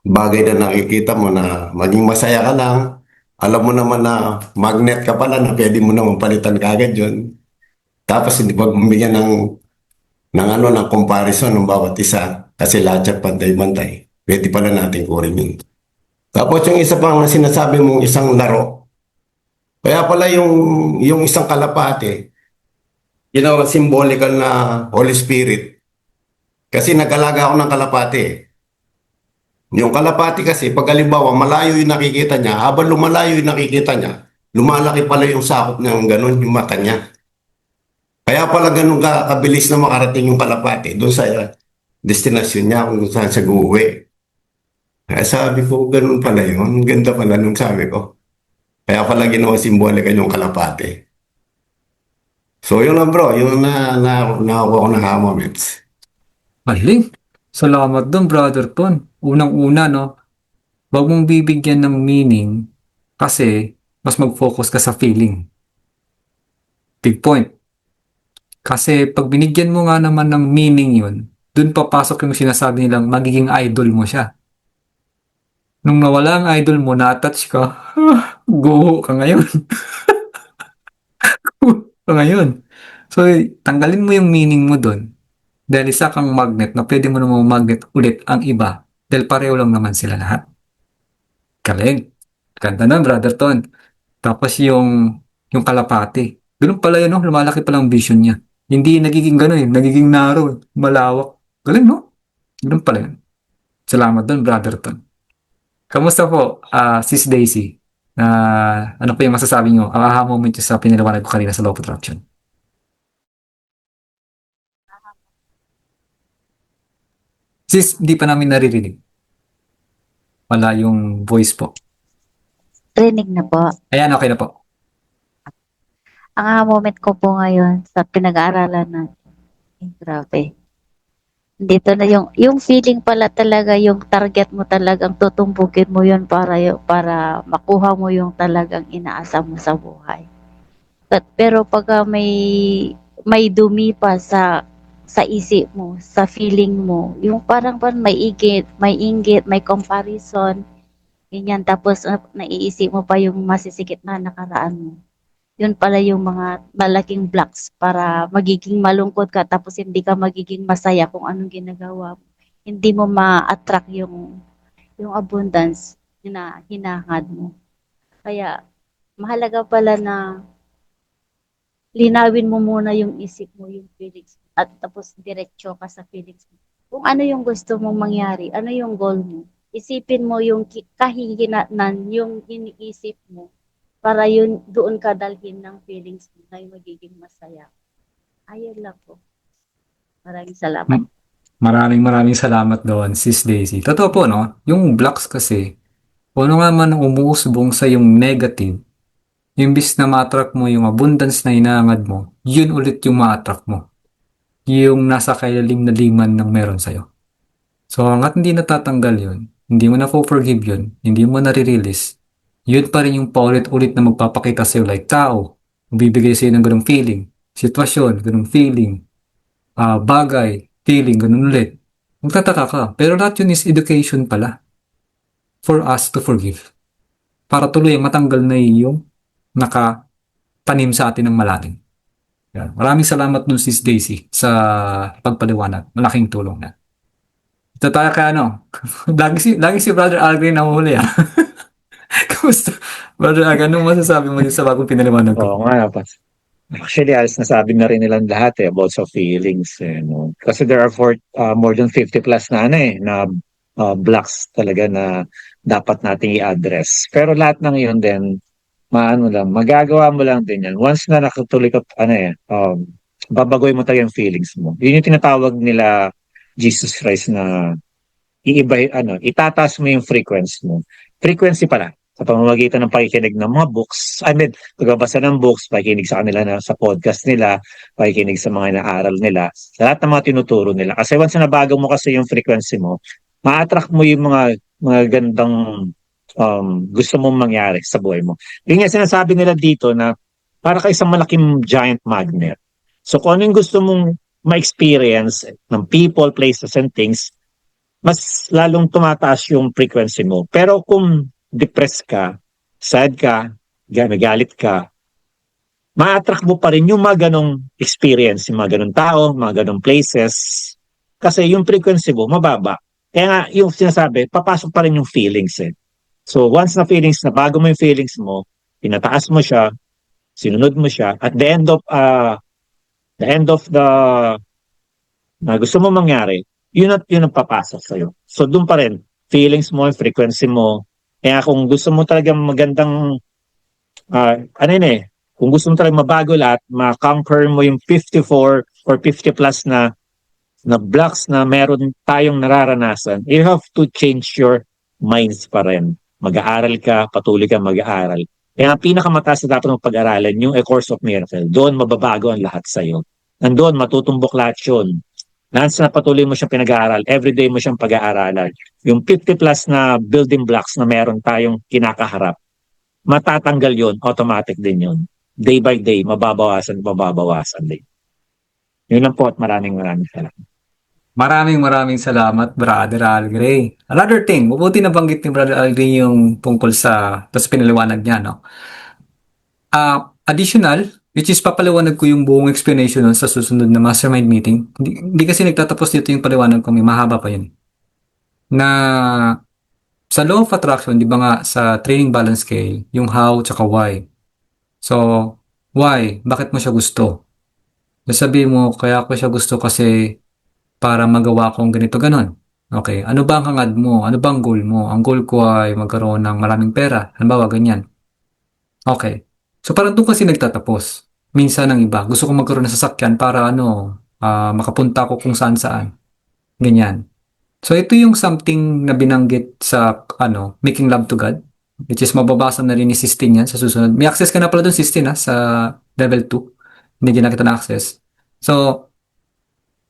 bagay na nakikita mo na maging masaya ka lang. Alam mo naman na magnet ka pala na pwede mo naman palitan kagad yun. Tapos hindi pa bumigyan ng comparison ng bawat isa kasi lahat siya pantay-pantay. Pwede pala natin kunin yun. Tapos yung isa pang sinasabi mong isang laro. Kaya pala yung isang kalapate, symbolical na Holy Spirit. Kasi nag-alaga ako ng kalapate. Yung kalapati kasi, pag halimbawa, malayo yung nakikita niya, habang lumalayo yung nakikita niya, lumalaki pala yung sakop niya ng ganun, yung mata niya. Kaya pala ganun kabilis na makarating yung kalapati doon sa destinasyon niya kung saan siya uuwi. Kaya sabi ko, ganun pala yun. Ang ganda pala nung sabi ko. Kaya pala ginawa simbolika yung kalapate. So yun lang bro, yun nakuha ko ng hamamets. Galing. Salamat doon, Brother Ton. Unang-una, no? Huwag mong bibigyan ng meaning kasi mas mag-focus ka sa feeling. Big point. Kasi pag binigyan mo nga naman ng meaning yun, dun papasok yung sinasabi nilang magiging idol mo siya. Nung nawala ang idol mo, na-touch ka, go ka ngayon. Ka ngayon. So, tanggalin mo yung meaning mo dun. Dahil isa kang magnet na pwede mo namang magnet ulit ang iba. Dahil pareho lang naman sila lahat. Galing. Ganda na, Brother Ton. Tapos yung kalapati. Ganun pala yun, no? Lumalaki pala ang vision niya. Hindi nagiging gano'n, nagiging narrow, malawak. Galing, no? Ganun pala yun. Salamat doon, Brother Ton. Kamusta po, Sis Daisy? Ano po yung masasabi nyo? Ang aha moment nyo sa pinaliwanag ko kanina sa law of attraction. Sis, di pa namin naririnig. Wala yung voice po. Rinig na po. Ayan, okay na po. Ang moment ko po ngayon sa pinag-aaralan natin. Grabe. Dito na yung feeling pala talaga, yung target mo talagang tutumbugin mo yun para makuha mo yung talagang inaasa mo sa buhay. Pero pag may dumi pa sa isip mo, sa feeling mo, yung parang may inggit, may comparison, ganyan, tapos naiisip mo pa yung masisikip na nakaraan mo. Yun pala yung mga malaking blocks para magiging malungkot ka tapos hindi ka magiging masaya kung anong ginagawa mo. Hindi mo ma-attract yung abundance na hinahangad mo. Kaya mahalaga pala na linawin mo muna yung isip mo, yung feelings mo, at tapos diretso ka sa feelings mo. Kung ano yung gusto mong mangyari, ano yung goal mo, isipin mo yung kahihinatnan, yung iniisip mo, para yun doon ka dalhin ng feelings mo na yung magiging masaya. Ayun lang po. Maraming salamat. Maraming salamat doon, Sis Daisy. Totoo po, no? Yung blocks kasi, kung ano nga man umuusbong sa yung negative, imbis na ma-attract mo yung abundance na hinahangad mo, yun ulit yung ma-attract mo. Yung nasa kailalim na liman ng meron sa'yo. So, hanggat hindi natatanggal yun, hindi mo na-forgive yun, hindi mo na-release, yun pa rin yung paulit-ulit na magpapakita sa'yo like tao, bibigay sa'yo ng ganung feeling, sitwasyon, ganung feeling, bagay, feeling, ganun ulit. Magtataka ka. Pero lahat yun is education pala for us to forgive. Para tuloy matanggal na yung nakatanim sa atin ng malalim. Yan. Maraming salamat dun, Sis Daisy, sa pagpaliwanag. Malaking tulong na. Ito tayo kaya lagi si Brother Algren na huli Kamusta? Brother Algren, anong masasabi mo din sa bagong pinaliwanag ko? Oo nga, actually, as nasabi na rin nilang lahat about sa feelings. No? Kasi there are more than 50 plus na blocks talaga na dapat nating i-address. Pero lahat ng yun din, magagawa mo lang din yan. Once na nakatuloy ka, babagoy mo talaga yung feelings mo. Yun yung tinatawag nila Jesus Christ na itataas mo yung frequency mo. Frequency pala. Sa pamamagitan ng pakikinig ng mga books, pagbabasa ng books, pakikinig sa kanila sa podcast nila, pakikinig sa mga inaaral nila, sa lahat ng mga tinuturo nila. Kasi once na nabago mo kasi yung frequency mo, ma-attract mo yung mga gandang gusto mong mangyari sa buhay mo. Yung nga sinasabi nila dito na para ka isang malaking giant magnet. So kung ano yung gusto mong ma-experience ng people, places, and things, mas lalong tumataas yung frequency mo. Pero kung depressed ka, sad ka, galit ka, ma-attract mo pa rin yung mga ganong experience, yung mga ganong tao, mga ganong places, kasi yung frequency mo mababa. Kaya nga, yung sinasabi, papasok pa rin yung feelings eh. So once na feelings, na bago mo yung feelings mo, pinataas mo siya, sinunod mo siya, at the end of the na gusto mo mangyari, yun ang papasok sa'yo. So doon pa rin, feelings mo, frequency mo. Kaya kung gusto mo talagang magandang, kung gusto mo talagang mabago lahat, ma-conquer mo yung 54 or 50 plus na blocks na meron tayong nararanasan, you have to change your minds pa rin. Mag-aaral ka, patuloy ka mag-aaral. Kaya ang pinakamataas na dapat mong pag-aralan, yung A Course of Miracle, doon mababago ang lahat sa'yo. Nandun, matutumbok lahat yun. Once na patuloy mo siyang pinag-aaral, everyday mo siyang pag-aaralan. Yung 50 plus na building blocks na meron tayong kinakaharap, matatanggal yun, automatic din yun. Day by day, mababawasan din. Yun lang po at maraming salamat. Maraming salamat, Brother Algray. Another thing, mabuti nabanggit ni Brother Algray yung tungkol sa, tapos pinaliwanag niya, no? Additional, which is papaliwanag ko yung buong explanation nun sa susunod na mastermind meeting. Hindi kasi nagtatapos dito yung paliwanag ko, may mahaba pa yun. Na sa law of attraction, di ba nga sa training balance scale, yung how tsaka why. So, why? Bakit mo siya gusto? Sabi mo, kaya ko siya gusto kasi para magawa kong ganito ganon. Okay, ano ba ang hangad mo? Ano ba ang goal mo? Ang goal ko ay magkaroon ng maraming pera. Halimbawa, ganyan. Okay. So parang doon kasi nagtatapos. Minsan ang iba, gusto ko magkaroon ng sasakyan para makapunta ko kung saan saan. Ganyan. So ito yung something na binanggit sa Making Love to God, which is mababasa na rin ni Sistine yan sa susunod. May access ka na pala doon, Sistine, sa level 2. Hindi na kita na-access. So,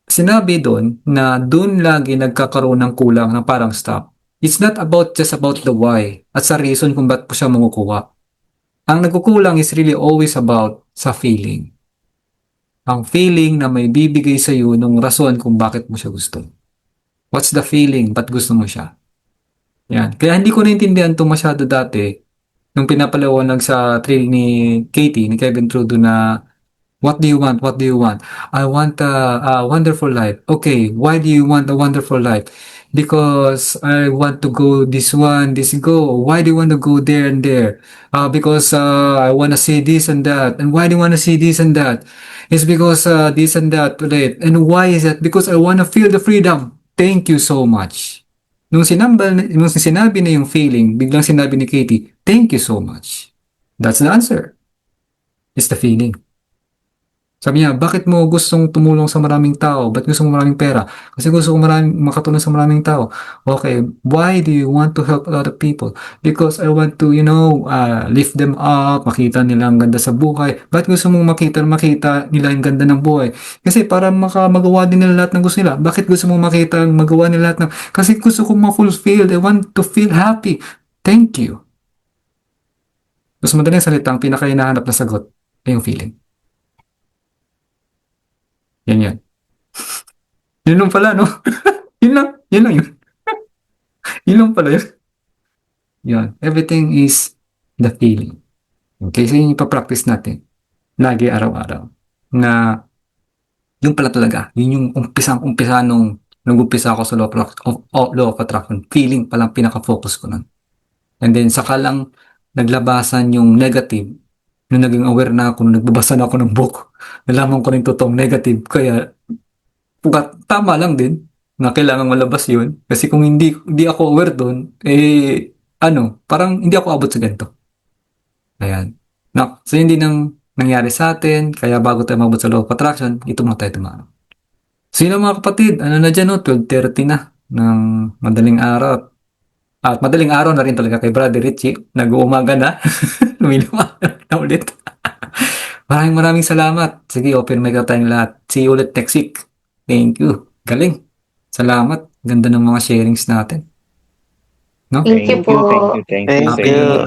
sinabi doon na doon lagi nagkakaroon ng kulang ng parang stop. It's not just about the why at sa reason kung ba't po siya makukuha. Ang nagkukulang is really always about sa feeling. Ang feeling na may bibigay sa iyo nung rason kung bakit mo siya gusto. What's the feeling? Ba't gusto mo siya? Yan. Kaya hindi ko naintindihan ito masyado dati nung pinapaliwanag sa training ni Katie, ni Kevin Trudeau na what do you want? What do you want? I want a wonderful life. Okay, why do you want a wonderful life? Because I want to go this one, this go. Why do you want to go there and there? Because I want to see this and that. And why do you want to see this and that? It's because this and that ulit. And why is that? Because I want to feel the freedom. Thank you so much. Nung sinabi na yung feeling, biglang sinabi ni Katie, thank you so much. That's the answer. It's the feeling. Sabi niya, bakit mo gustong tumulong sa maraming tao? Ba't gusto mo maraming pera? Kasi gusto ko makatulong sa maraming tao. Okay, why do you want to help a lot of people? Because I want to, lift them up, makita nila ang ganda sa buhay. Ba't gusto mong makita nila ang ganda ng buhay? Kasi para magawa din nila lahat ng gusto nila. Bakit gusto mong makita ang magawa nila lahat ng... Kasi gusto kong ma-fulfill. I want to feel happy. Thank you. Mas madaling salita, ang pinaka-hinahanap na sagot ay yung feeling. Yan. Yun lang pala, no? Yun lang yun. Yun lang pala yun. Yan. Everything is the feeling. Okay, so yun yung ipapractice natin. Lagi araw-araw. Na, yun pala talaga. Yun yung umpisa nung nag-umpisa ako sa law of attraction. Feeling palang pinaka-focus ko nun. And then, saka lang naglabasan yung negative. Nung naging aware na ako, nung nagbabasa na ako ng book, nalaman ko rin totoong negative. Kaya, tama lang din na kailangan malabas yun. Kasi kung hindi ako aware doon, parang hindi ako abot sa ganito. Ayan. So, hindi nang nangyari sa atin. Kaya bago tayo mabot sa law of attraction, ito muna tayo tumama. So, yun mga kapatid. Ano na dyan, 12:30 na ng madaling araw. At madaling araw na rin talaga kay Brother Richie. Nag-uumaga na. Lumilumaga na ulit. Maraming salamat. Sige, open mic tayong lahat. See you ulit next week. Thank you. Galing. Salamat. Ganda ng mga sharings natin. No? Thank you po. Thank you.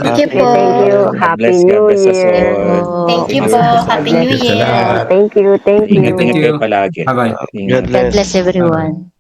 Thank you po. Thank you. Happy New Year. Thank you po. Happy New Year. Thank you. Ingat kayo palagi. Bye-bye. Ingat. God bless everyone.